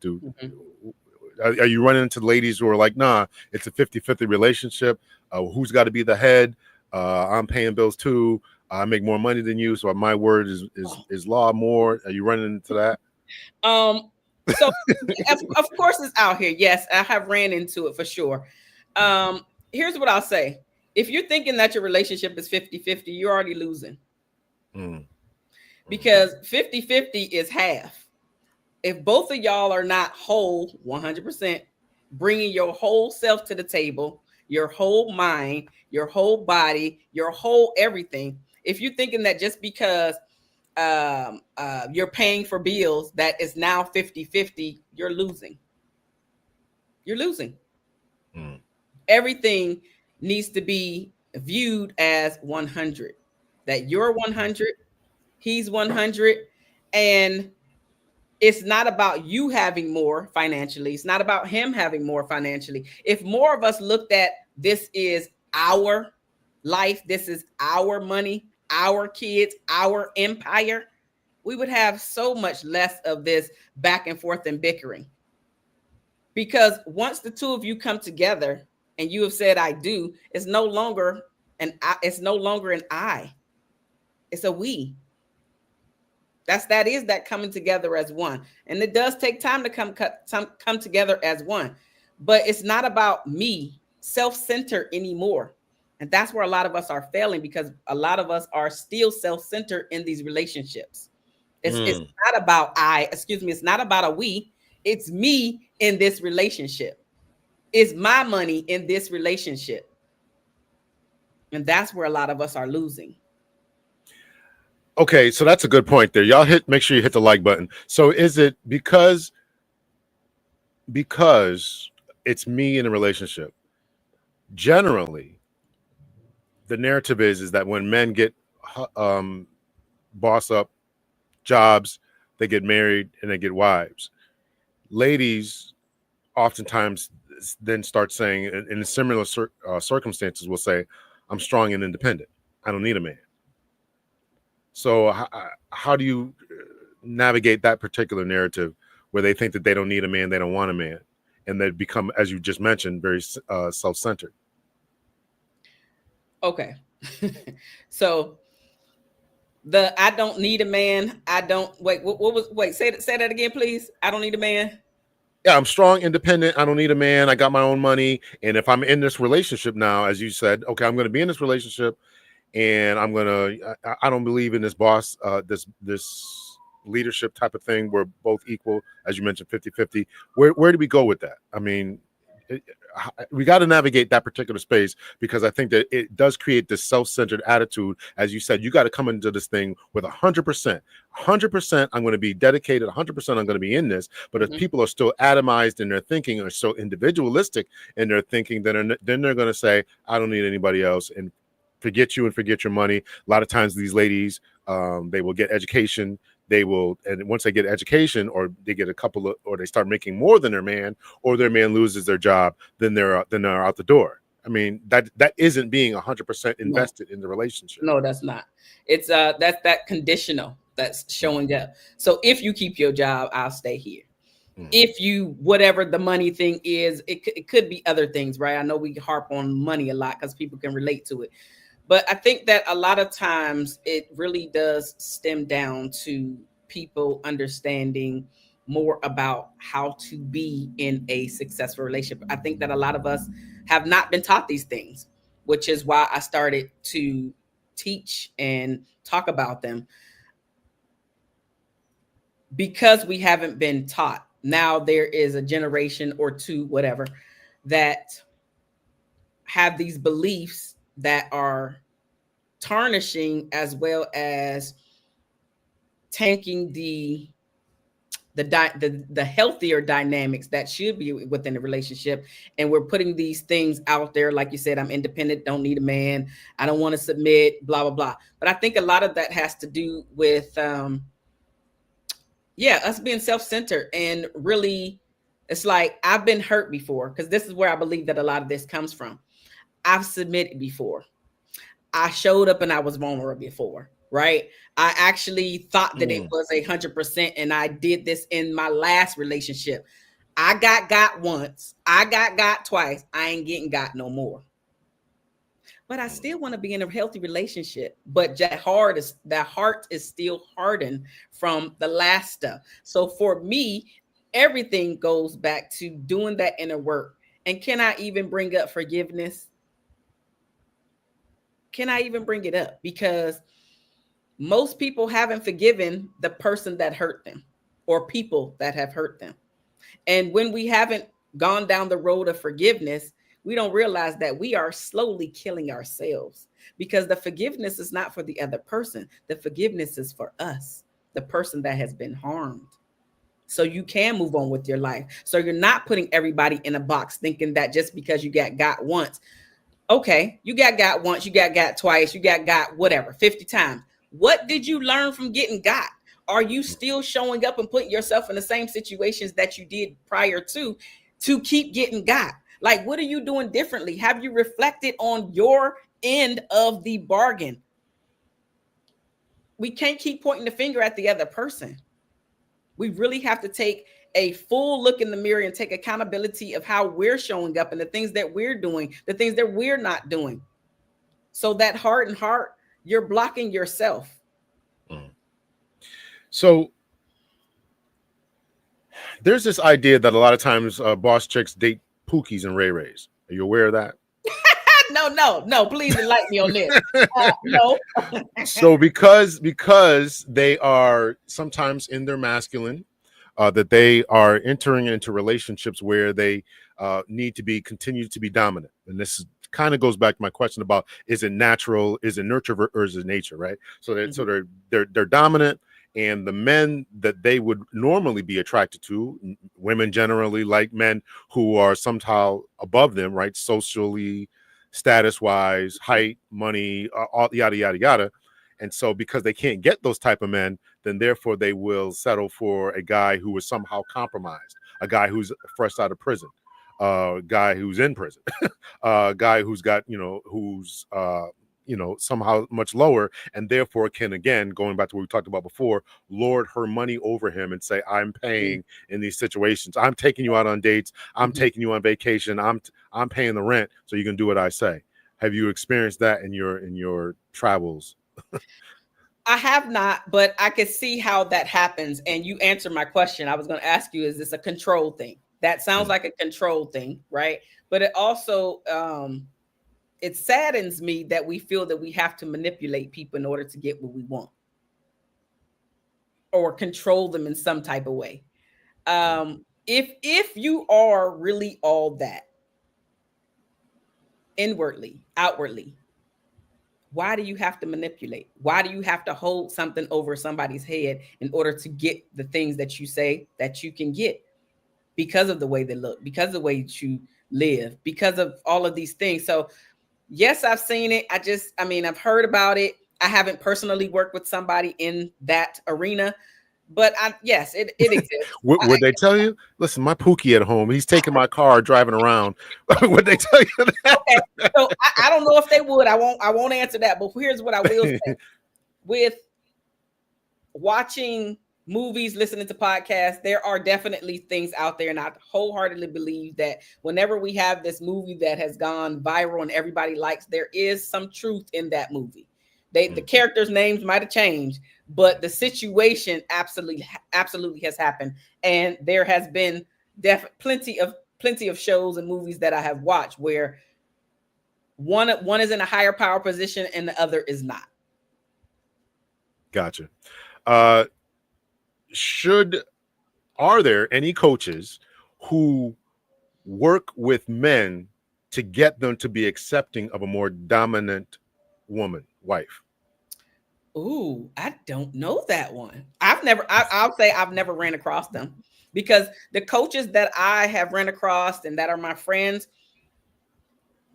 [SPEAKER 1] Are you running into ladies who are like, nah, it's a 50-50 relationship? Who's got to be the head? I'm paying bills too. I make more money than you, so my word is law more. Are you running into that?
[SPEAKER 2] So of course it's out here. Yes, I have ran into it for sure. Here's what I'll say. If you're thinking that your relationship is 50-50, you're already losing. Because 50-50 is half. If both of y'all are not whole 100%, bringing your whole self to the table, your whole mind, your whole body, your whole everything. If you're thinking that just because you're paying for bills that is now 50-50, you're losing. Everything needs to be viewed as 100, that you're 100, he's 100, and it's not about you having more financially. It's not about him having more financially. If more of us looked at this is our life, this is our money, our kids, our empire, we would have so much less of this back and forth and bickering. Because once the two of you come together, and you have said I do, it's no longer it's no longer an I. It's a we. That is that coming together as one. And it does take time to come together as one. But it's not about me, self-centered anymore. And that's where a lot of us are failing, because a lot of us are still self-centered in these relationships. It's
[SPEAKER 1] Mm.
[SPEAKER 2] not about it's not about a we, it's me in this relationship. It's my money in this relationship. And that's where a lot of us are losing.
[SPEAKER 1] Okay, so that's a good point there. Y'all make sure you hit the like button. So is it because it's me in a relationship? Generally, the narrative is that when men get boss up jobs, they get married and they get wives. Ladies oftentimes then start saying, in similar circumstances, will say, "I'm strong and independent. I don't need a man." So how do you navigate that particular narrative where they think that they don't need a man, they don't want a man, and they become, as you just mentioned, very self-centered?
[SPEAKER 2] Okay. So the I don't need a man. I don't what was say that again, please. I don't need a man.
[SPEAKER 1] Yeah, I'm strong, independent. I don't need a man. I got my own money. And if I'm in this relationship now, as you said, okay, I'm going to be in this relationship, and I don't believe in this boss, this leadership type of thing. We're both equal, as you mentioned, 50-50. Where do we go with that? I mean, we got to navigate that particular space, because I think that it does create this self-centered attitude. As you said, you got to come into this thing with 100%. I'm going to be dedicated. 100%. I'm going to be in this. But if
[SPEAKER 2] Mhm.
[SPEAKER 1] people are still atomized in their thinking, or so individualistic in their thinking, then they're going to say, I don't need anybody else, and forget you and forget your money. A lot of times these ladies, they will get education. And once they get education, or they get or they start making more than their man, or their man loses their job, then they're out the door. I mean, that isn't being 100%
[SPEAKER 2] No,
[SPEAKER 1] invested in the relationship.
[SPEAKER 2] no, that's not. It's that's that conditional that's
[SPEAKER 1] Mm,
[SPEAKER 2] showing up. So if you keep your job, I'll stay here.
[SPEAKER 1] mm,
[SPEAKER 2] If you whatever the money thing is, it could be other things, right? I know we harp on money a lot because people can relate to it. But I think that a lot of times it really does stem down to people understanding more about how to be in a successful relationship. I think that a lot of us have not been taught these things, which is why I started to teach and talk about them, because we haven't been taught. Now there is a generation or two, whatever, that have these beliefs that are tarnishing as well as tanking the healthier dynamics that should be within the relationship. And we're putting these things out there, like you said, I'm independent, don't need a man, I don't want to submit, blah blah blah. But I think a lot of that has to do with yeah, us being self-centered. And really, it's like, I've been hurt before, because this is where I believe that a lot of this comes from. I've submitted before, I showed up and I was vulnerable before, right? I actually thought that it
[SPEAKER 1] mm.
[SPEAKER 2] was 100%, and I did this in my last relationship. I got once, I got twice, I ain't getting got no more. But I still want to be in a healthy relationship. But that heart is still hardened from the last stuff. So for me, everything goes back to doing that inner work. And can I even bring up forgiveness? Can I even bring it up? Because most people haven't forgiven the person that hurt them, or people that have hurt them. And when we haven't gone down the road of forgiveness, we don't realize that we are slowly killing ourselves, because the forgiveness is not for the other person. The forgiveness is for us, the person that has been harmed. So you can move on with your life. So you're not putting everybody in a box thinking that just because you got once, okay, you got once, you got twice, you got whatever, 50 times. What did you learn from getting got? Are you still showing up and putting yourself in the same situations that you did prior to keep getting got? Like, what are you doing differently? Have you reflected on your end of the bargain? We can't keep pointing the finger at the other person. We really have to take a full look in the mirror and take accountability of how we're showing up and the things that we're doing, the things that we're not doing. So that heart and heart, you're blocking yourself.
[SPEAKER 1] Mm. So there's this idea that a lot of times boss chicks date Pookies and Ray Rays. Are you aware of that?
[SPEAKER 2] No, please enlighten me on this. No.
[SPEAKER 1] So because they are sometimes in their masculine, that they are entering into relationships where they need to be continue to be dominant, and this kind of goes back to my question about, is it natural, is it nurture, or is it nature, right? So that so they're dominant, and the men that they would normally be attracted to, women generally like men who are somehow above them, right, socially, status wise, height, money, all yada yada yada. And so because they can't get those type of men, then therefore they will settle for a guy who is somehow compromised, a guy who's fresh out of prison, a guy who's in prison, a guy who's got, who's somehow much lower, and therefore can, again, going back to what we talked about before, lord her money over him and say, I'm paying in these situations, I'm taking you out on dates, I'm taking you on vacation, I'm paying the rent, so you can do what I say. Have you experienced that in your travels?
[SPEAKER 2] I have not, but I could see how that happens. And you answered my question. I was going to ask you, is this a control thing? That sounds like a control thing, right? But it also, it saddens me that we feel that we have to manipulate people in order to get what we want or control them in some type of way. If you are really all that inwardly, outwardly, why do you have to manipulate? Why do you have to hold something over somebody's head in order to get the things that you say that you can get? Because of the way they look, because of the way that you live, because of all of these things. So yes, I've seen it. I've heard about it. I haven't personally worked with somebody in that arena, but yes, it exists.
[SPEAKER 1] Would they tell you, listen, my Pookie at home, he's taking my car driving around? Would they tell you that?
[SPEAKER 2] Okay, so I don't know if they would. I won't answer that. But here's what I will say: with watching movies, listening to podcasts, there are definitely things out there, and I wholeheartedly believe that whenever we have this movie that has gone viral and everybody likes, there is some truth in that movie. The characters' names might have changed, but the situation absolutely has happened, and there has been plenty of shows and movies that I have watched where one is in a higher power position and the other is not.
[SPEAKER 1] Gotcha. Are there any coaches who work with men to get them to be accepting of a more dominant woman, wife?
[SPEAKER 2] Ooh, I don't know that one. I'll say I've never ran across them, because the coaches that I have ran across and that are my friends,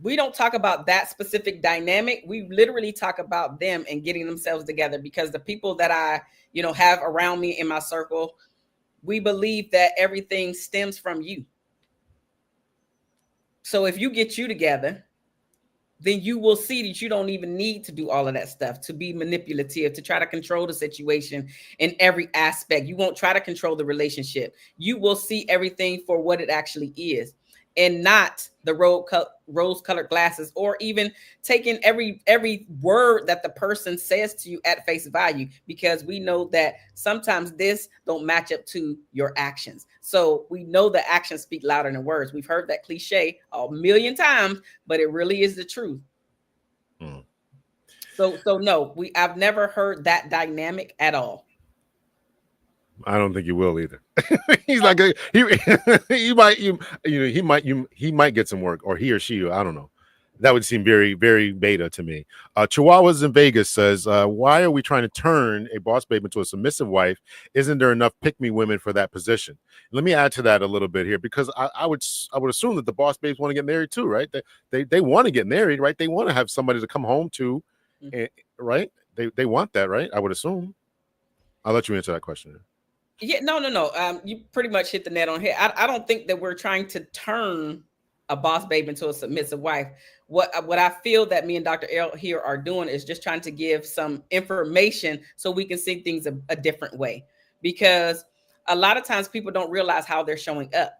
[SPEAKER 2] we don't talk about that specific dynamic. We literally talk about them and getting themselves together, because the people that I, have around me in my circle, we believe that everything stems from you. So if you get you together, then you will see that you don't even need to do all of that stuff to be manipulative, to try to control the situation in every aspect. You won't try to control the relationship. You will see everything for what it actually is, and not the rose-colored glasses, or even taking every word that the person says to you at face value, because we know that sometimes this don't match up to your actions. So we know the actions speak louder than words. We've heard that cliche a million times, but it really is the truth. So no, I've never heard that dynamic at all.
[SPEAKER 1] I don't think you will either. He's like he might get some work, or he or she, I don't know. That would seem very, very beta to me. Chihuahuas in Vegas says, why are we trying to turn a boss babe into a submissive wife? Isn't there enough pick-me women for that position? Let me add to that a little bit here, because I would assume that the boss babes want to get married too, right? They want to get married, right? They want to have somebody to come home to, right? They want that, right? I would assume. I'll let you answer that question.
[SPEAKER 2] Yeah, no. You pretty much hit the net on here. I don't think that we're trying to turn a boss babe into a submissive wife. What I feel that me and Dr. L here are doing is just trying to give some information so we can see things a different way. Because a lot of times people don't realize how they're showing up.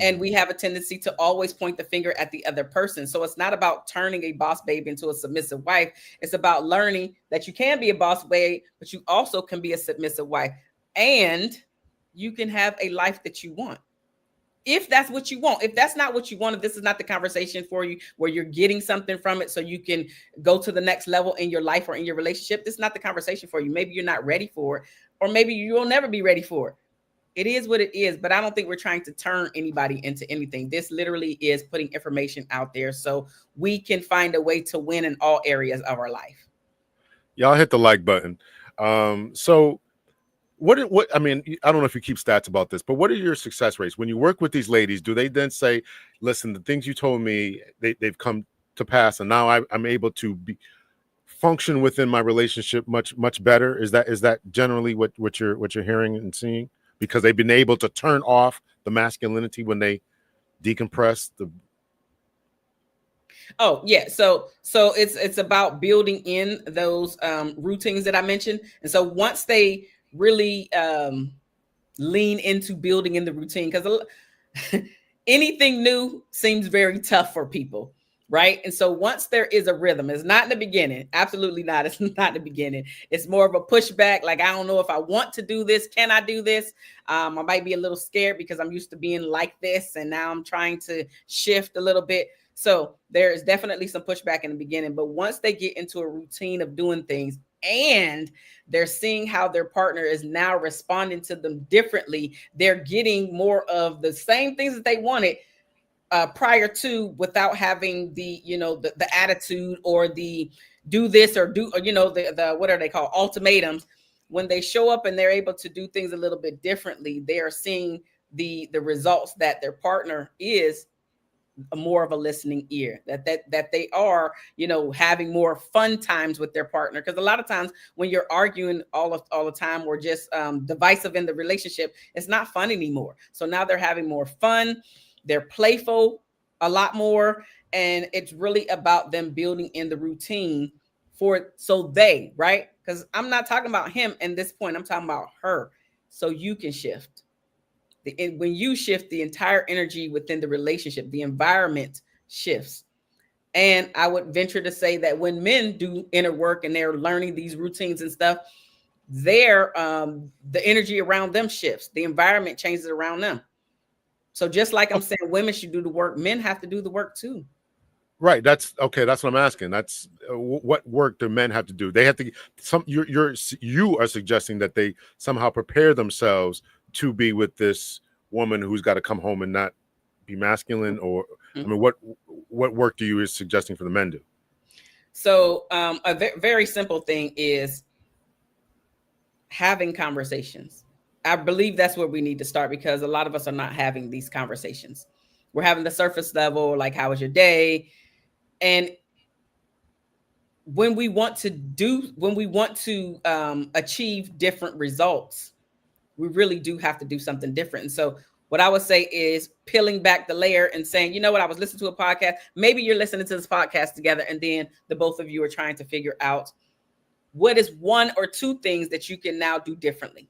[SPEAKER 2] And we have a tendency to always point the finger at the other person. So it's not about turning a boss babe into a submissive wife. It's about learning that you can be a boss babe, but you also can be a submissive wife. And you can have a life that you want. If that's what you want. If that's not what you want, if this is not the conversation for you, where you're getting something from it so you can go to the next level in your life or in your relationship, this is not the conversation for you. Maybe you're not ready for it, or maybe you will never be ready for it. It is what it is, but I don't think we're trying to turn anybody into anything. This literally is putting information out there so we can find a way to win in all areas of our life.
[SPEAKER 1] Y'all hit the like button. So what I mean, I don't know if you keep stats about this, but what are your success rates when you work with these ladies? Do they then say, listen, the things you told me, they've come to pass, and now I'm able to function within my relationship much better? Is that generally what you're hearing and seeing? Because they've been able to turn off the masculinity when they decompress the.
[SPEAKER 2] Oh yeah, so it's about building in those routines that I mentioned, and so once they really lean into building in the routine, because anything new seems very tough for people, right? And so once there is a rhythm, it's not in the beginning. Absolutely not. It's not in the beginning. It's more of a pushback. Like, I don't know if I want to do this. Can I do this? I might be a little scared because I'm used to being like this, and now I'm trying to shift a little bit. So there is definitely some pushback in the beginning, but once they get into a routine of doing things and they're seeing how their partner is now responding to them differently, they're getting more of the same things that they wanted prior to, without having the, the attitude or the do this or do, or, the what are they called, ultimatums. When they show up and they're able to do things a little bit differently, they are seeing the results that their partner is more of a listening ear, that they are, having more fun times with their partner. Because a lot of times when you're arguing all the time, or just divisive in the relationship, it's not fun anymore. So now they're having more fun, they're playful a lot more, and it's really about them building in the routine right, because I'm not talking about him in this point, I'm talking about her, so you can shift. When you shift, the entire energy within the relationship, the environment shifts. And I would venture to say that when men do inner work and they're learning these routines and stuff, the energy around them shifts. The environment changes around them. So just like I'm saying, women should do the work, men have to do the work too.
[SPEAKER 1] Right. That's okay. That's what I'm asking. That's what work do men have to do? They have to. You are suggesting that they somehow prepare themselves to be with this woman who's got to come home and not be masculine, or I mean, what work do you suggesting for the men do?
[SPEAKER 2] So a very simple thing is having conversations. I believe that's where we need to start, because a lot of us are not having these conversations. We're having the surface level, like, how was your day? And when we want to achieve different results, we really do have to do something different. And so what I would say is peeling back the layer and saying, you know what, I was listening to a podcast. Maybe you're listening to this podcast together, and then the both of you are trying to figure out what is one or two things that you can now do differently.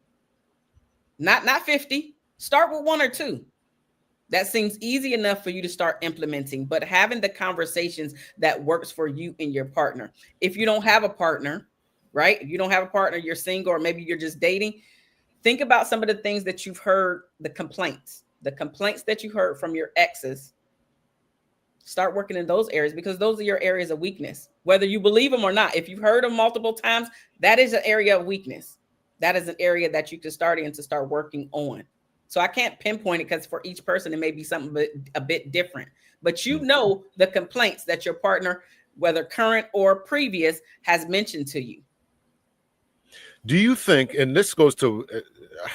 [SPEAKER 2] Not 50. Start with one or two. That seems easy enough for you to start implementing, but having the conversations that works for you and your partner. If you don't have a partner, right? If you don't have a partner, you're single, or maybe you're just dating. Think about some of the things that you've heard, the complaints that you heard from your exes. Start working in those areas, because those are your areas of weakness, whether you believe them or not. If you've heard them multiple times, that is an area of weakness. That is an area that you can start working on. So I can't pinpoint it, because for each person, it may be something a bit different, but the complaints that your partner, whether current or previous, has mentioned to you.
[SPEAKER 1] Do you think, and this goes to,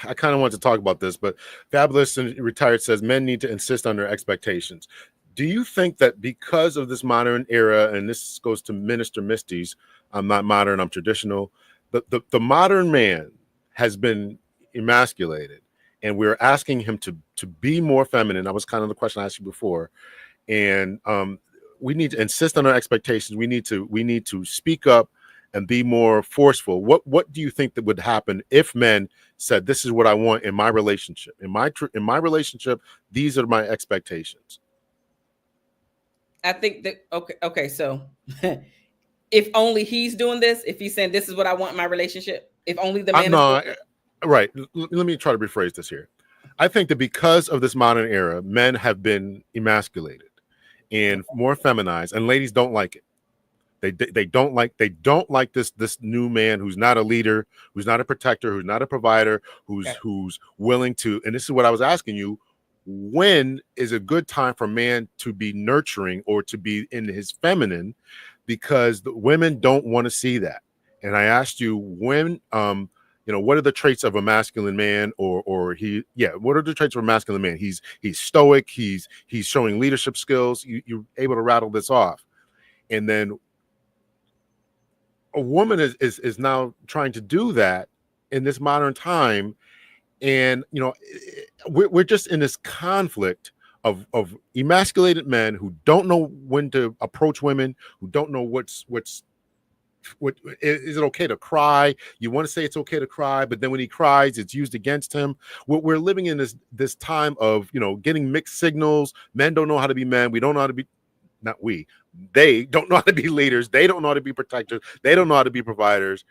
[SPEAKER 1] I kind of want to talk about this, but Fabulous and Retired says men need to insist on their expectations. Do you think that because of this modern era, and this goes to Minister Misty's, I'm not modern, I'm traditional, the modern man has been emasculated, and we're asking him to be more feminine. That was kind of the question I asked you before. And we need to insist on our expectations. We need to speak up and be more forceful. What do you think that would happen if men said, "This is what I want in my relationship. In my relationship, these are my expectations."
[SPEAKER 2] I think that okay, so if only he's doing this, if he's saying this is what I want in my relationship, if only the man is doing
[SPEAKER 1] No,
[SPEAKER 2] it.
[SPEAKER 1] right. Let me try to rephrase this here. I think that because of this modern era, men have been emasculated and more feminized, and ladies don't like it. They don't like this new man who's not a leader, who's not a protector, who's not a provider,
[SPEAKER 2] Okay.
[SPEAKER 1] who's willing to. And this is what I was asking you: when is a good time for man to be nurturing or to be in his feminine? Because the women don't want to see that. And I asked you when, what are the traits of a masculine man, what are the traits of a masculine man? He's stoic. He's showing leadership skills. You're able to rattle this off, and then a woman is now trying to do that in this modern time, and we're just in this conflict of emasculated men who don't know when to approach women, who don't know what is it okay to cry. You want to say it's okay to cry, but then when he cries it's used against him. We're living in this time of getting mixed signals. Men don't know how to be men. We don't know how to be, not we, they don't know how to be leaders. They don't know how to be protectors. They don't know how to be providers.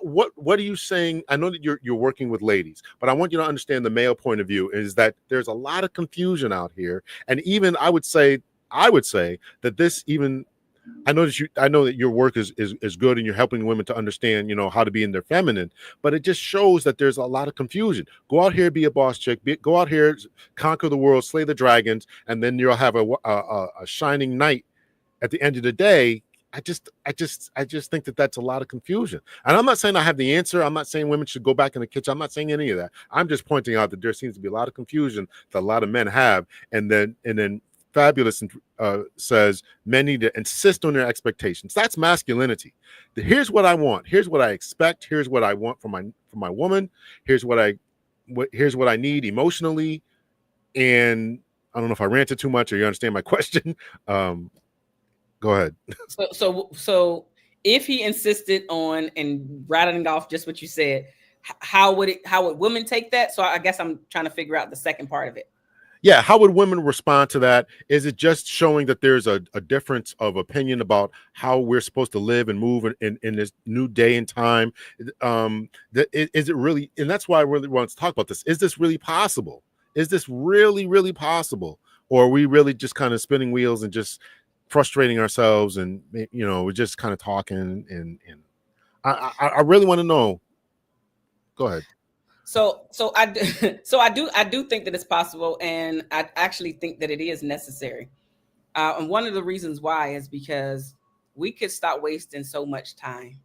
[SPEAKER 1] What are you saying? I know that you're working with ladies, but I want you to understand the male point of view is that there's a lot of confusion out here. And even I would say that this even I know that your work is good and you're helping women to understand, how to be in their feminine, but it just shows that there's a lot of confusion. Go out here, be a boss chick, go out here, conquer the world, slay the dragons, and then you'll have a shining knight at the end of the day. I just think that that's a lot of confusion. And I'm not saying I have the answer. I'm not saying women should go back in the kitchen. I'm not saying any of that. I'm just pointing out that there seems to be a lot of confusion that a lot of men have. And then Fabulous says men need to insist on their expectations. That's masculinity. Here's what I want. Here's what I expect. Here's what I want from my woman. Here's what I need emotionally. And I don't know if I ranted too much or you understand my question. Go ahead.
[SPEAKER 2] So if he insisted on and rattling off just what you said, how would women take that? So I guess I'm trying to figure out the second part of it.
[SPEAKER 1] Yeah, how would women respond to that? Is it just showing that there's a difference of opinion about how we're supposed to live and move in this new day and time? Is it really? And that's why I really want to talk about this. Is this really possible? Is this really, really possible? Or are we really just kind of spinning wheels and just frustrating ourselves and, we're just kind of talking and I really want to know. Go ahead.
[SPEAKER 2] So I do think that it's possible, and I actually think that it is necessary. And one of the reasons why is because we could stop wasting so much time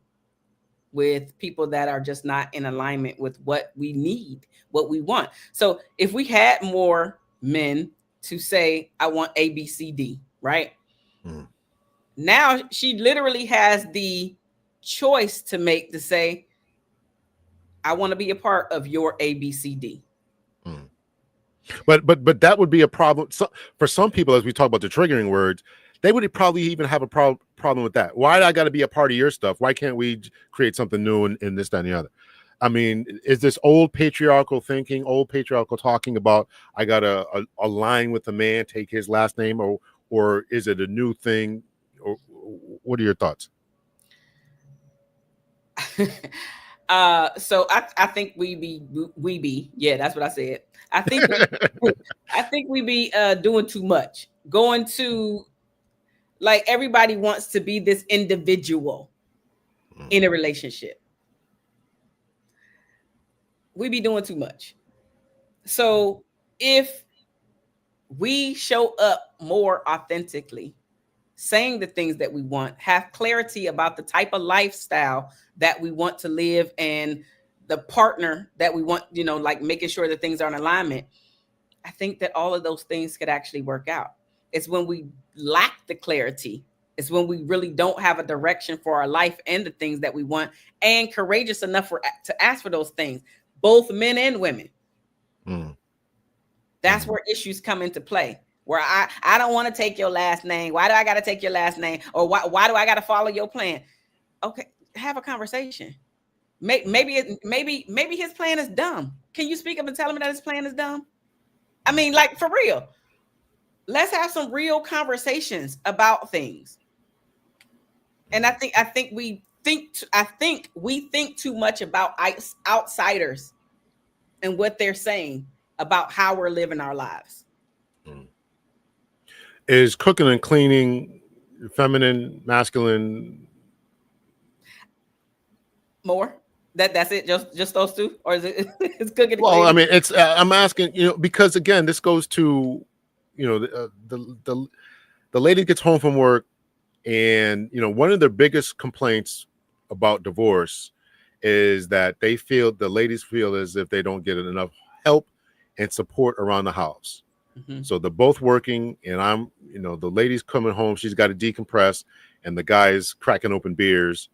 [SPEAKER 2] with people that are just not in alignment with what we need, what we want. So if we had more men to say, I want A, B, C, D, right? Mm. Now she literally has the choice to make to say, I want to be a part of your ABCD.
[SPEAKER 1] Mm. But that would be a problem. So, for some people, as we talk about the triggering words, they would probably even have a problem with that. Why do I got to be a part of your stuff? Why can't we create something new in this, that, and the other? I mean, is this old patriarchal thinking, old patriarchal talking about I got to align with the man, take his last name, or is it a new thing? Or what are your thoughts?
[SPEAKER 2] So I think we be yeah, that's what I said. I think we be doing too much, going to, like, everybody wants to be this individual in a relationship. We be doing too much. So if we show up more authentically, saying the things that we want, have clarity about the type of lifestyle that we want to live and the partner that we want, like making sure that things are in alignment, I think that all of those things could actually work out. It's when we lack the clarity, it's when we really don't have a direction for our life and the things that we want, and courageous enough to ask for those things, both men and women. That's where issues come into play. Where I don't want to take your last name. Why do I got to take your last name? Or why do I got to follow your plan? Okay, have a conversation. Maybe his plan is dumb. Can you speak up and tell him that his plan is dumb? I mean, like, for real. Let's have some real conversations about things. And I think we think too much about outsiders and what they're saying about how we're living our lives.
[SPEAKER 1] Is cooking and cleaning feminine, masculine?
[SPEAKER 2] More? That's it? Just those two? Or is it it's cooking and
[SPEAKER 1] Well,
[SPEAKER 2] cleaning?
[SPEAKER 1] I mean, it's I'm asking, because again, this goes to, the lady gets home from work, and one of their biggest complaints about divorce is that the ladies feel as if they don't get enough help and support around the house.
[SPEAKER 2] Mm-hmm.
[SPEAKER 1] So they're both working, and the lady's coming home, she's got to decompress, and the guy's cracking open beers,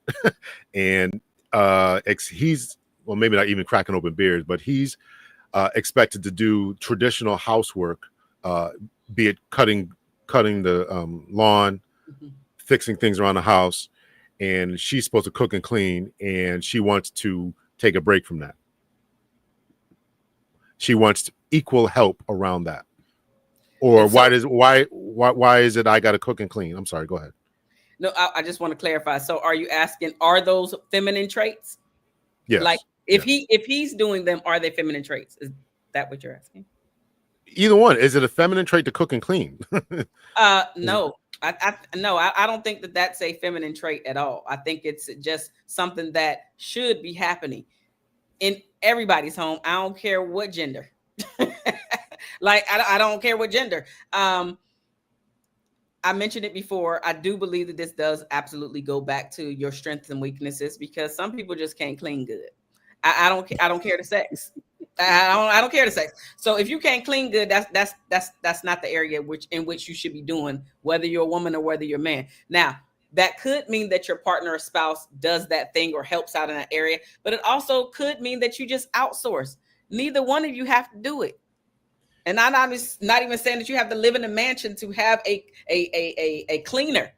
[SPEAKER 1] and he's, well, maybe not even cracking open beers, but he's expected to do traditional housework, be it cutting the lawn,
[SPEAKER 2] Mm-hmm.
[SPEAKER 1] fixing things around the house, and she's supposed to cook and clean, and she wants to take a break from that. She wants equal help around that. Or why is it I got to cook and clean? I'm sorry, go ahead.
[SPEAKER 2] No, I just want to clarify. So are you asking, are those feminine traits?
[SPEAKER 1] Yes.
[SPEAKER 2] Like if he's doing them, are they feminine traits? Is that what you're asking?
[SPEAKER 1] Either one. Is it a feminine trait to cook and clean?
[SPEAKER 2] No. I don't think that that's a feminine trait at all. I think it's just something that should be happening in everybody's home. I don't care what gender. Like, I don't care what gender. I mentioned it before. I do believe that this does absolutely go back to your strengths and weaknesses, because some people just can't clean good. I don't care the sex. I don't care the sex. So if you can't clean good, that's not the area in which you should be doing, whether you're a woman or whether you're a man. Now, that could mean that your partner or spouse does that thing or helps out in that area, but it also could mean that you just outsource. Neither one of you have to do it. And I'm not even saying that you have to live in a mansion to have a cleaner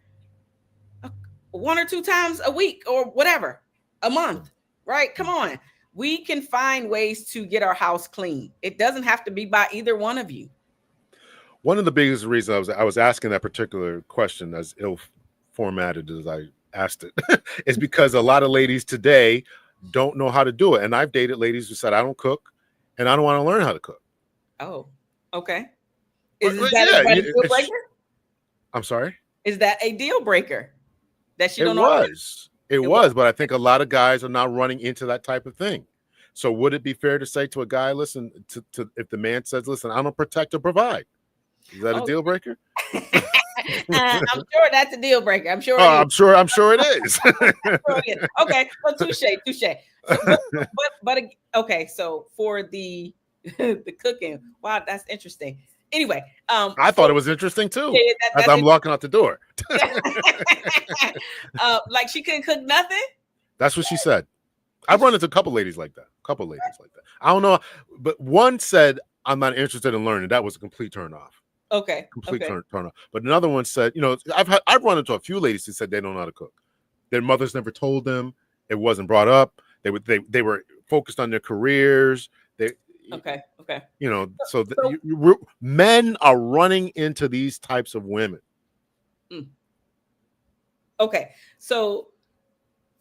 [SPEAKER 2] 1 or 2 times a week or whatever, a month, right? Come on. We can find ways to get our house clean. It doesn't have to be by either one of you.
[SPEAKER 1] One of the biggest reasons I was asking that particular question as ill formatted as I asked it is because a lot of ladies today don't know how to do it. And I've dated ladies who said, I don't cook and I don't want to learn how to cook.
[SPEAKER 2] Oh, okay. Is
[SPEAKER 1] But
[SPEAKER 2] that a deal breaker?
[SPEAKER 1] I'm sorry?
[SPEAKER 2] Is that a deal breaker? That she
[SPEAKER 1] It
[SPEAKER 2] don't know?
[SPEAKER 1] It was, but I think a lot of guys are now running into that type of thing. So would it be fair to say to a guy, listen, to if the man says, listen, I don't protect or provide, is that a deal breaker?
[SPEAKER 2] I'm sure that's a deal breaker. I'm sure.
[SPEAKER 1] I'm sure it is.
[SPEAKER 2] Okay, so touche. But okay, so for the cooking, wow, that's interesting. Anyway,
[SPEAKER 1] I thought it was interesting too.
[SPEAKER 2] Yeah,
[SPEAKER 1] as I'm locking out the door.
[SPEAKER 2] Like she couldn't cook nothing.
[SPEAKER 1] That's what she said. I've run into a couple ladies like that. I don't know, but one said, I'm not interested in learning. That was a complete turn off.
[SPEAKER 2] Okay.
[SPEAKER 1] Turn off. But another one said, I've run into a few ladies who said they don't know how to cook. Their mothers never told them. It wasn't brought up. They were focused on their careers.
[SPEAKER 2] Okay.
[SPEAKER 1] So men are running into these types of women.
[SPEAKER 2] Okay. So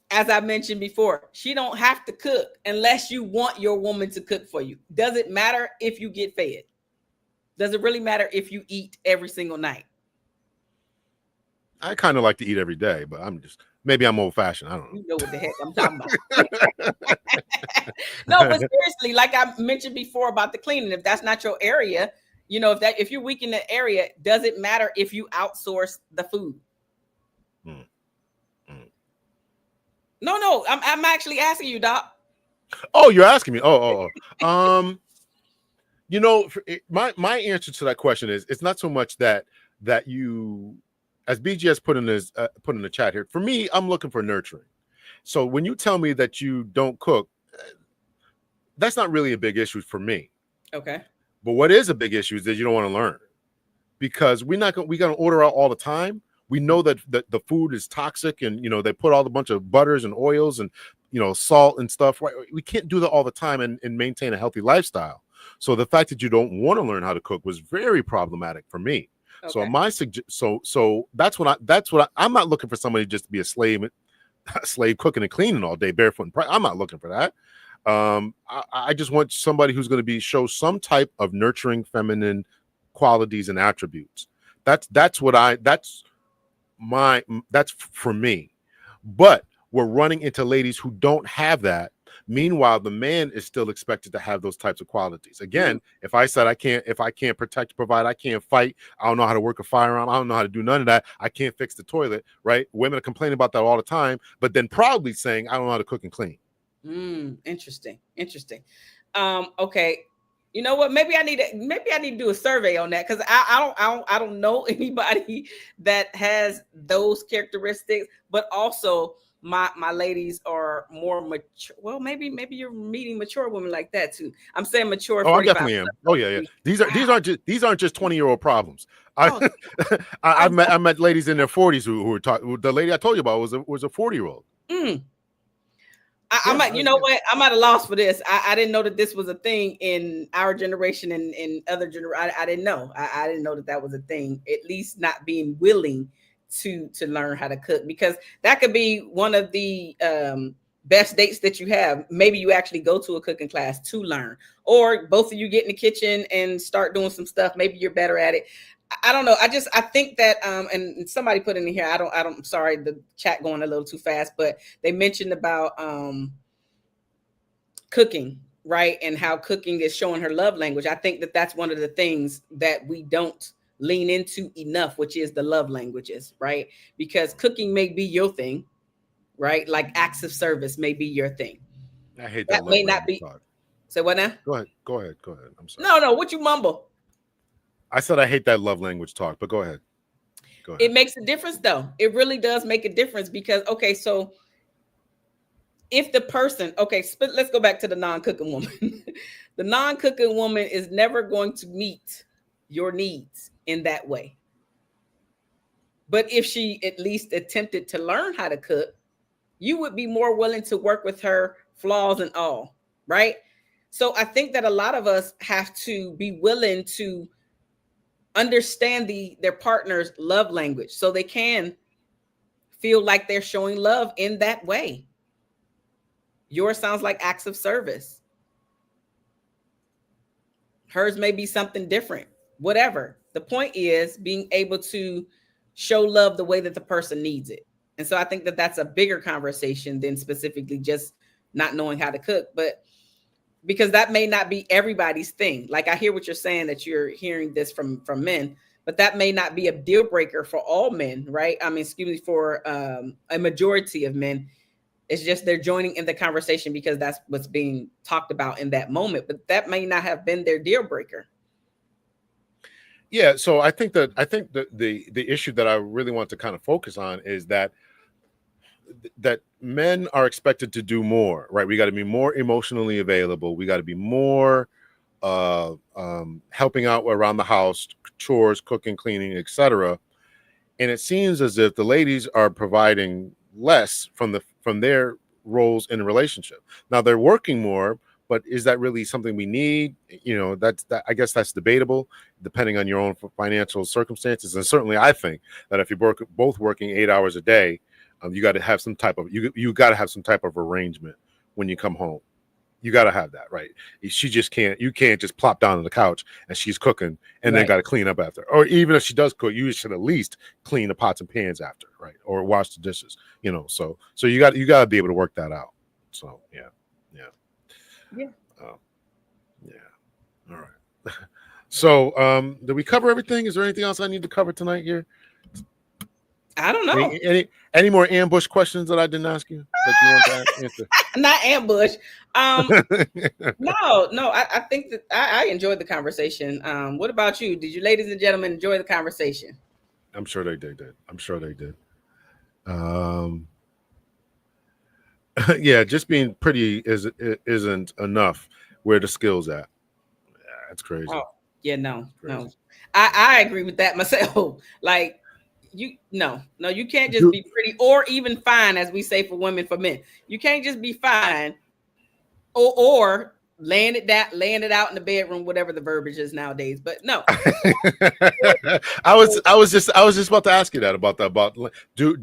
[SPEAKER 2] as I mentioned before, she don't have to cook unless you want your woman to cook for you. Does it matter if you get fed? Does it really matter if you eat every single night?
[SPEAKER 1] I kind of like to eat every day, but maybe I'm old fashioned. I don't know.
[SPEAKER 2] You know what the heck I'm talking about. No, but seriously, like I mentioned before about the cleaning, if that's not your area, if you're weak in the area, does it matter if you outsource the food? No, I'm actually asking you, Doc.
[SPEAKER 1] Oh, you're asking me. My answer to that question is it's not so much that you, as BGS put in the chat here. For me, I'm looking for nurturing. So when you tell me that you don't cook, that's not really a big issue for me.
[SPEAKER 2] Okay.
[SPEAKER 1] But what is a big issue is that you don't want to learn, because we're going to order out all the time. We know that the food is toxic, and they put all a bunch of butters and oils and salt and stuff. Right? We can't do that all the time and maintain a healthy lifestyle. So the fact that you don't want to learn how to cook was very problematic for me. So
[SPEAKER 2] Okay.
[SPEAKER 1] so I'm not looking for somebody just to be a slave cooking and cleaning all day barefoot and I'm not looking for that. I just want somebody who's going to show some type of nurturing feminine qualities and attributes. That's for me. But we're running into ladies who don't have that. Meanwhile, the man is still expected to have those types of qualities. Again, if I said if I can't protect, provide, I can't fight, I don't know how to work a firearm, I don't know how to do none of that, I can't fix the toilet, right? Women are complaining about that all the time, but then proudly saying, I don't know how to cook and clean.
[SPEAKER 2] Interesting. Okay. You know what? Maybe I need to do a survey on that, because I don't know anybody that has those characteristics. But also, my ladies are more mature. Well, maybe you're meeting mature women like that too. I'm saying mature.
[SPEAKER 1] Oh, I
[SPEAKER 2] 45
[SPEAKER 1] definitely am.
[SPEAKER 2] plus.
[SPEAKER 1] Oh yeah. These aren't just 20-year-old problems.
[SPEAKER 2] Oh,
[SPEAKER 1] I've met ladies in their 40s who were talking. The lady I told you about was a 40-year-old.
[SPEAKER 2] I'm at, you know what? I'm at a loss for this. I didn't know that this was a thing in our generation and in other generations. I didn't know. I didn't know that was a thing. At least not being willing to learn how to cook, because that could be one of the best dates that you have. Maybe you actually go to a cooking class to learn, or both of you get in the kitchen and start doing some stuff. Maybe you're better at it. I don't know. I think that and somebody put in here, I'm sorry, the chat going a little too fast, but they mentioned about cooking, right? And how cooking is showing her love language. I think that that's one of the things that we don't lean into enough, which is the love languages, right? Because cooking may be your thing, right? Like acts of service may be your thing.
[SPEAKER 1] I hate
[SPEAKER 2] That
[SPEAKER 1] that
[SPEAKER 2] may
[SPEAKER 1] love
[SPEAKER 2] not
[SPEAKER 1] language
[SPEAKER 2] be.
[SPEAKER 1] talk.
[SPEAKER 2] So what now?
[SPEAKER 1] Go ahead. I'm sorry.
[SPEAKER 2] No, what you mumble?
[SPEAKER 1] I said I hate that love language talk, but go ahead.
[SPEAKER 2] It makes a difference, though. It really does make a difference, because, okay, so if the person, let's go back to the non-cooking woman. The non-cooking woman is never going to meet your needs in that way. But if she at least attempted to learn how to cook, you would be more willing to work with her, flaws and all, right? So I think that a lot of us have to be willing to understand their partner's love language, so they can feel like they're showing love in that way. Yours sounds like acts of service. Hers may be something different. Whatever. The point is being able to show love the way that the person needs it. And so I think that that's a bigger conversation than specifically just not knowing how to cook. But because that may not be everybody's thing. Like, I hear what you're saying, that you're hearing this from men, but that may not be a deal breaker for all men, right? I mean, excuse me, for a majority of men. It's just they're joining in the conversation because that's what's being talked about in that moment, but that may not have been their deal breaker.
[SPEAKER 1] Yeah, so I think that the issue that I really want to kind of focus on is that men are expected to do more, right? We got to be more emotionally available. We got to be more helping out around the house, chores, cooking, cleaning, etc. And it seems as if the ladies are providing less from their roles in a relationship. Now they're working more, but is that really something we need? I guess that's debatable, depending on your own financial circumstances. And certainly, I think that if you're both working 8 hours a day, you got to have some type of you got to have some type of arrangement when you come home. You got to have that, right? You can't just plop down on the couch and she's cooking and then got to clean up after. Or even if she does cook, you should at least clean the pots and pans after, right? Or wash the dishes, so you got to be able to work that out. So yeah. All right. So did we cover everything? Is there anything else I need to cover tonight here?
[SPEAKER 2] I don't know.
[SPEAKER 1] Any more ambush questions that I didn't ask you that you want to answer?
[SPEAKER 2] Not ambush. No. I think that I enjoyed the conversation. What about you? Did you, ladies and gentlemen, enjoy the conversation?
[SPEAKER 1] I'm sure they did. Yeah, just being pretty isn't enough. Where the skills at? Yeah, that's crazy.
[SPEAKER 2] Oh, yeah, no. I agree with that myself. Like, You can't just be pretty or even fine, as we say for women, for men. You can't just be fine or laying it out in the bedroom, whatever the verbiage is nowadays. But no.
[SPEAKER 1] I was just about to ask you that about do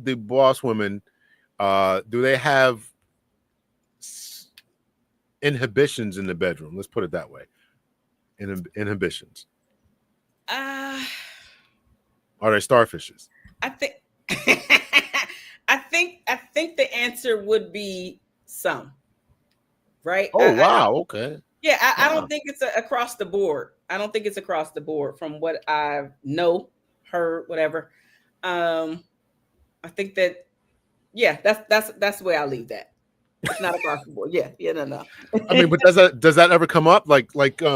[SPEAKER 1] the boss women do they have inhibitions in the bedroom? Let's put it that way. Inhibitions.
[SPEAKER 2] Uh
[SPEAKER 1] Are they starfishes?
[SPEAKER 2] I think I think the answer would be some, right?
[SPEAKER 1] Oh wow, okay.
[SPEAKER 2] Yeah, I
[SPEAKER 1] Wow.
[SPEAKER 2] don't think it's across the board. I don't think it's across the board from what I know, heard, whatever. Um, I think that yeah, that's the way I'll leave that. It's not across the board. Yeah, yeah, no.
[SPEAKER 1] I mean, but does that ever come up?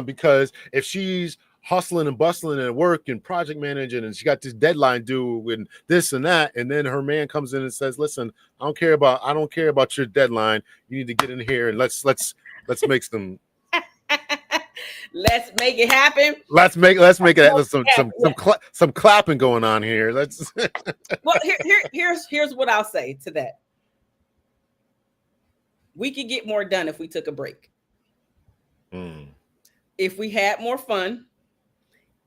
[SPEAKER 1] Because if she's hustling and bustling at work and project managing, and she got this deadline due and this and that, and then her man comes in and says, "Listen, I don't care about your deadline. You need to get in here and let's make some
[SPEAKER 2] Let's make it happen.
[SPEAKER 1] let's make it
[SPEAKER 2] Let's
[SPEAKER 1] some clapping going on here. Let's
[SPEAKER 2] Well, here's what I'll say to that. We could get more done if we took a break. If we had more fun,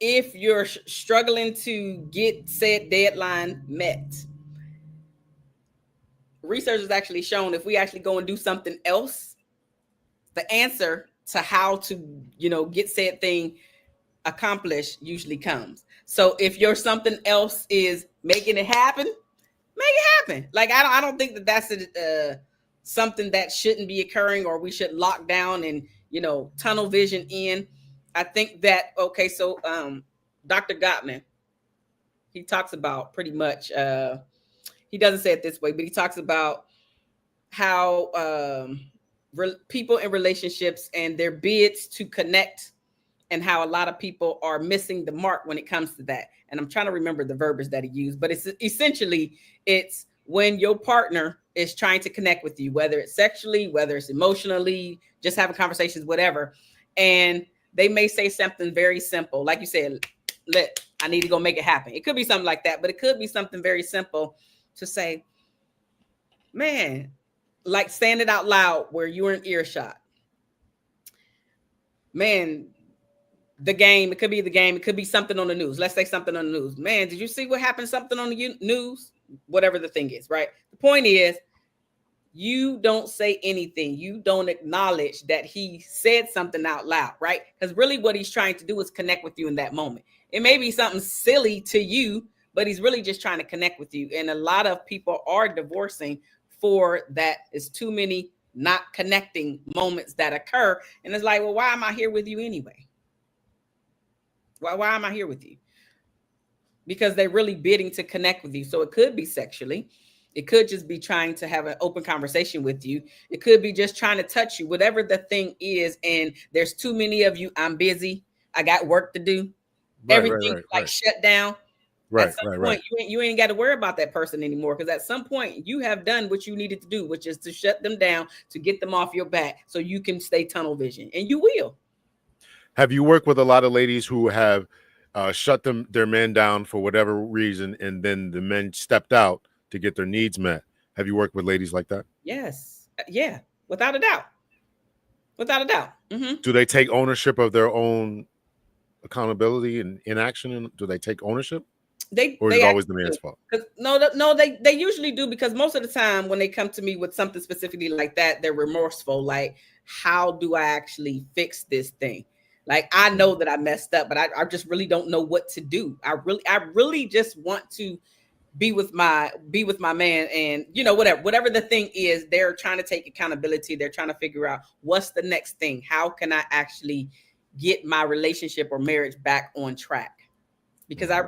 [SPEAKER 2] if you're struggling to get said deadline met, research has actually shown if we actually go and do something else, the answer to how to, get said thing accomplished usually comes. So if your something else is making it happen, make it happen. Like I don't think that that's something that shouldn't be occurring, or we should lock down and tunnel vision in. I think that so Dr. Gottman, he talks about pretty much he doesn't say it this way, but he talks about how people in relationships and their bids to connect, and how a lot of people are missing the mark when it comes to that. And I'm trying to remember the verbiage that he used, but it's essentially when your partner is trying to connect with you, whether it's sexually, whether it's emotionally, just having conversations, whatever. And they may say something very simple. Like you said, I need to go make it happen. It could be something like that, but it could be something very simple to say, man, like saying it out loud where you're in earshot. Man, it could be the game. It could be something on the news. Let's say something on the news. Man, did you see what happened? Something on the news, whatever the thing is, right? The point is, you don't say anything. You don't acknowledge that he said something out loud, right? Because really what he's trying to do is connect with you in that moment. It may be something silly to you, but he's really just trying to connect with you. And a lot of people are divorcing for that. It's too many not connecting moments that occur. And it's like, well, why am I here with you anyway? Why am I here with you? Because they're really bidding to connect with you. So it could be sexually. It could just be trying to have an open conversation with you. It could be just trying to touch you, whatever the thing is. And there's too many of you. I'm busy. I got work to do. Everything shut down.
[SPEAKER 1] Right,
[SPEAKER 2] at some point, you ain't got to worry about that person anymore, because at some point you have done what you needed to do, which is to shut them down, to get them off your back so you can stay tunnel vision, and you will.
[SPEAKER 1] Have you worked with a lot of ladies who have shut their men down for whatever reason, and then the men stepped out to get their needs met? Have you worked with ladies like that?
[SPEAKER 2] Yes. Yeah. Without a doubt. Mm-hmm.
[SPEAKER 1] Do they take ownership of their own accountability and inaction? And do they take ownership? Or is it always the man's fault?
[SPEAKER 2] No, they usually do, because most of the time when they come to me with something specifically like that, they're remorseful. Like, how do I actually fix this thing? Like, I know that I messed up, but I just really don't know what to do. I really just want to be with my man, and whatever the thing is, they're trying to take accountability. They're trying to figure out what's the next thing. How can I actually get my relationship or marriage back on track? Because I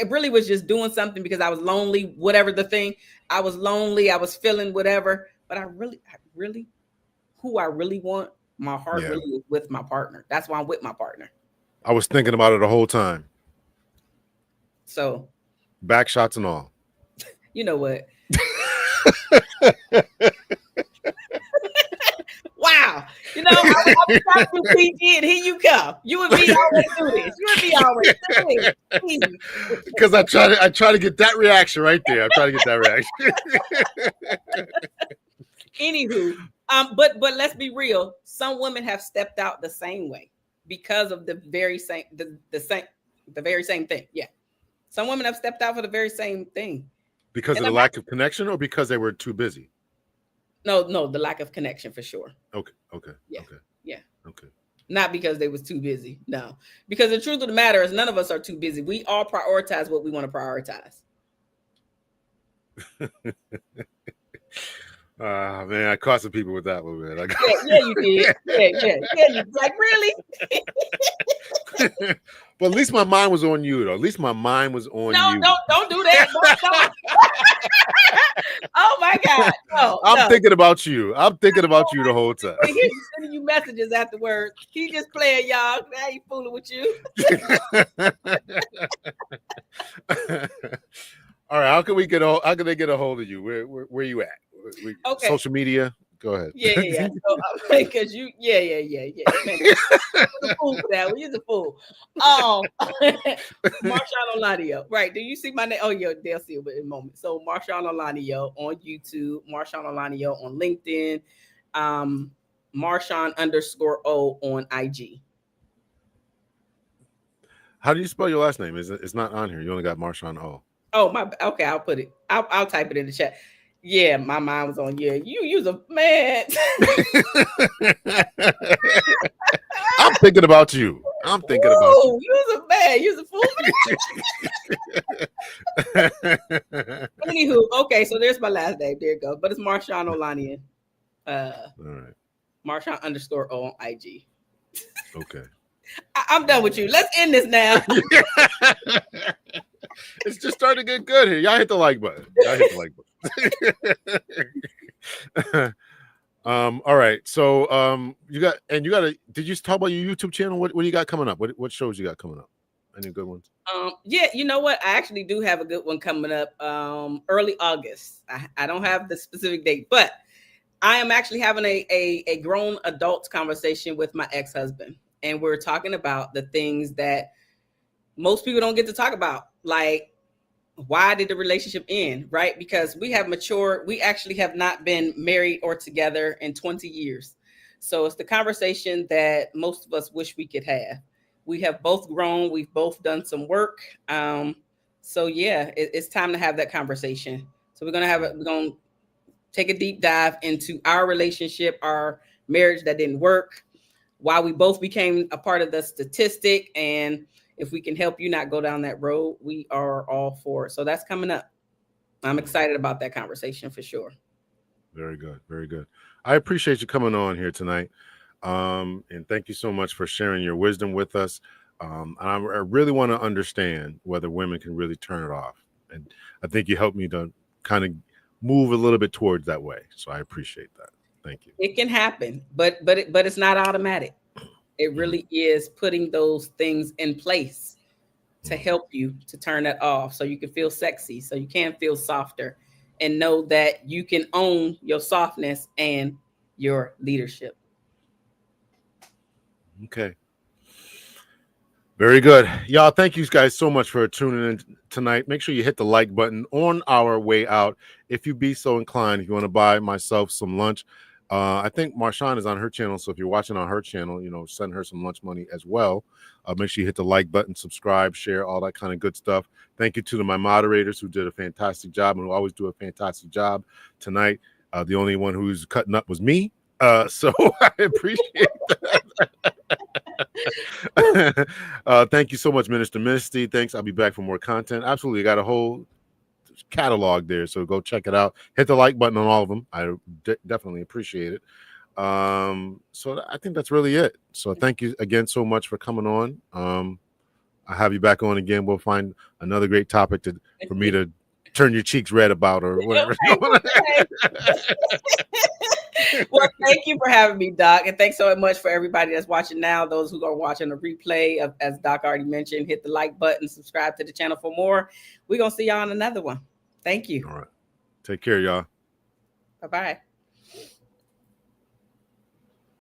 [SPEAKER 2] really was just doing something because I was lonely, whatever the thing. I was lonely. I was feeling whatever, but I really, who I really want, my heart really is with my partner. That's why I'm with my partner.
[SPEAKER 1] I was thinking about it the whole time.
[SPEAKER 2] So
[SPEAKER 1] back shots and all.
[SPEAKER 2] You know what? Wow. I got to PG, and here you come. You and me always do this. You and me always do this.
[SPEAKER 1] Because I try to get that reaction right there. I try to get that reaction.
[SPEAKER 2] Anywho, but let's be real. Some women have stepped out the same way because of the very same thing. Yeah, some women have stepped out for the very same thing.
[SPEAKER 1] Because of the lack of connection, or because they were too busy?
[SPEAKER 2] No, the lack of connection for sure.
[SPEAKER 1] Okay.
[SPEAKER 2] Yeah.
[SPEAKER 1] Okay.
[SPEAKER 2] Yeah.
[SPEAKER 1] Okay.
[SPEAKER 2] Not because they was too busy. No, because the truth of the matter is none of us are too busy. We all prioritize what we want to prioritize.
[SPEAKER 1] Man, I caught some people with that one, man.
[SPEAKER 2] Yeah, you did. Yeah. You like, really?
[SPEAKER 1] But at least my mind was on you, though. At least my mind was on you.
[SPEAKER 2] Don't do that. Don't. Oh my God. No,
[SPEAKER 1] I'm thinking about you. I'm thinking about you the whole time.
[SPEAKER 2] He's sending you messages afterwards. He just playing, y'all. Now he fooling with you.
[SPEAKER 1] All right. How can they get a hold of you? Where you at?
[SPEAKER 2] Okay.
[SPEAKER 1] Social media. Go ahead.
[SPEAKER 2] Yeah. So, because you, yeah. Man, you're a fool for that. You're a fool. Marshaun Olanio. Right. Do you see my name? Oh, yeah, they'll see it in a moment. So Marshaun Olanio on YouTube, Marshaun Olanio on LinkedIn, Marshaun_O on IG.
[SPEAKER 1] How do you spell your last name? It's not on here. You only got Marshaun O.
[SPEAKER 2] Oh, okay, I'll put it. I'll type it in the chat. Yeah, my mind was on. Yeah, you a man.
[SPEAKER 1] I'm thinking about you. I'm thinking about you.
[SPEAKER 2] You was a man. You was a fool. Anywho, okay, so there's my last name. There it goes. But it's Marshaun Olanian.
[SPEAKER 1] All right.
[SPEAKER 2] Marshaun_O on IG.
[SPEAKER 1] Okay.
[SPEAKER 2] I'm done with you. Let's end this now.
[SPEAKER 1] It's just starting to get good here. Y'all hit the like button. All right. So did you talk about your YouTube channel? What do you got coming up? What shows you got coming up? Any good ones?
[SPEAKER 2] Yeah, you know what? I actually do have a good one coming up early August. I don't have the specific date, but I am actually having a grown adults conversation with my ex-husband. And we're talking about the things that most people don't get to talk about. Like, why did the relationship end, right? Because we have matured. We actually have not been married or together in 20 years. So it's the conversation that most of us wish we could have. We have both grown. We've both done some work. So yeah, it's time to have that conversation. So we're going to take a deep dive into our relationship, our marriage that didn't work, why we both became a part of the statistic, and if we can help you not go down that road, we are all for it. So that's coming up. I'm excited about that conversation for sure.
[SPEAKER 1] Very good. Very good. I appreciate you coming on here tonight. And thank you so much for sharing your wisdom with us. And I really want to understand whether women can really turn it off. And I think you helped me to kind of move a little bit towards that way. So I appreciate that. Thank you.
[SPEAKER 2] It can happen, but it's not automatic. It really is putting those things in place to help you to turn that off so you can feel sexy, so you can feel softer and know that you can own your softness and your leadership.
[SPEAKER 1] Okay. Very good. Y'all, thank you guys so much for tuning in tonight. Make sure you hit the like button on our way out. If you be so inclined, if you want to buy myself some lunch, I think Marshaun is on her channel. So if you're watching on her channel, send her some lunch money as well. Make sure you hit the like button, subscribe, share, all that kind of good stuff. Thank you to my moderators who did a fantastic job and who always do a fantastic job tonight. The only one who's cutting up was me. So I appreciate that. Thank you so much, Minister Misty. Thanks. I'll be back for more content. Absolutely. Got a whole catalog there, so go check it out. Hit the like button on all of them. I definitely appreciate it. So I think that's really it. So thank you again so much for coming on. I'll have you back on again. We'll find another great topic for me to turn your cheeks red about or whatever.
[SPEAKER 2] Okay. Well, thank you for having me, Doc. And thanks so much for everybody that's watching now. Those who are watching the replay, as Doc already mentioned, hit the like button, subscribe to the channel for more. We're going to see y'all on another one. Thank you.
[SPEAKER 1] All right. Take care, y'all.
[SPEAKER 2] Bye-bye.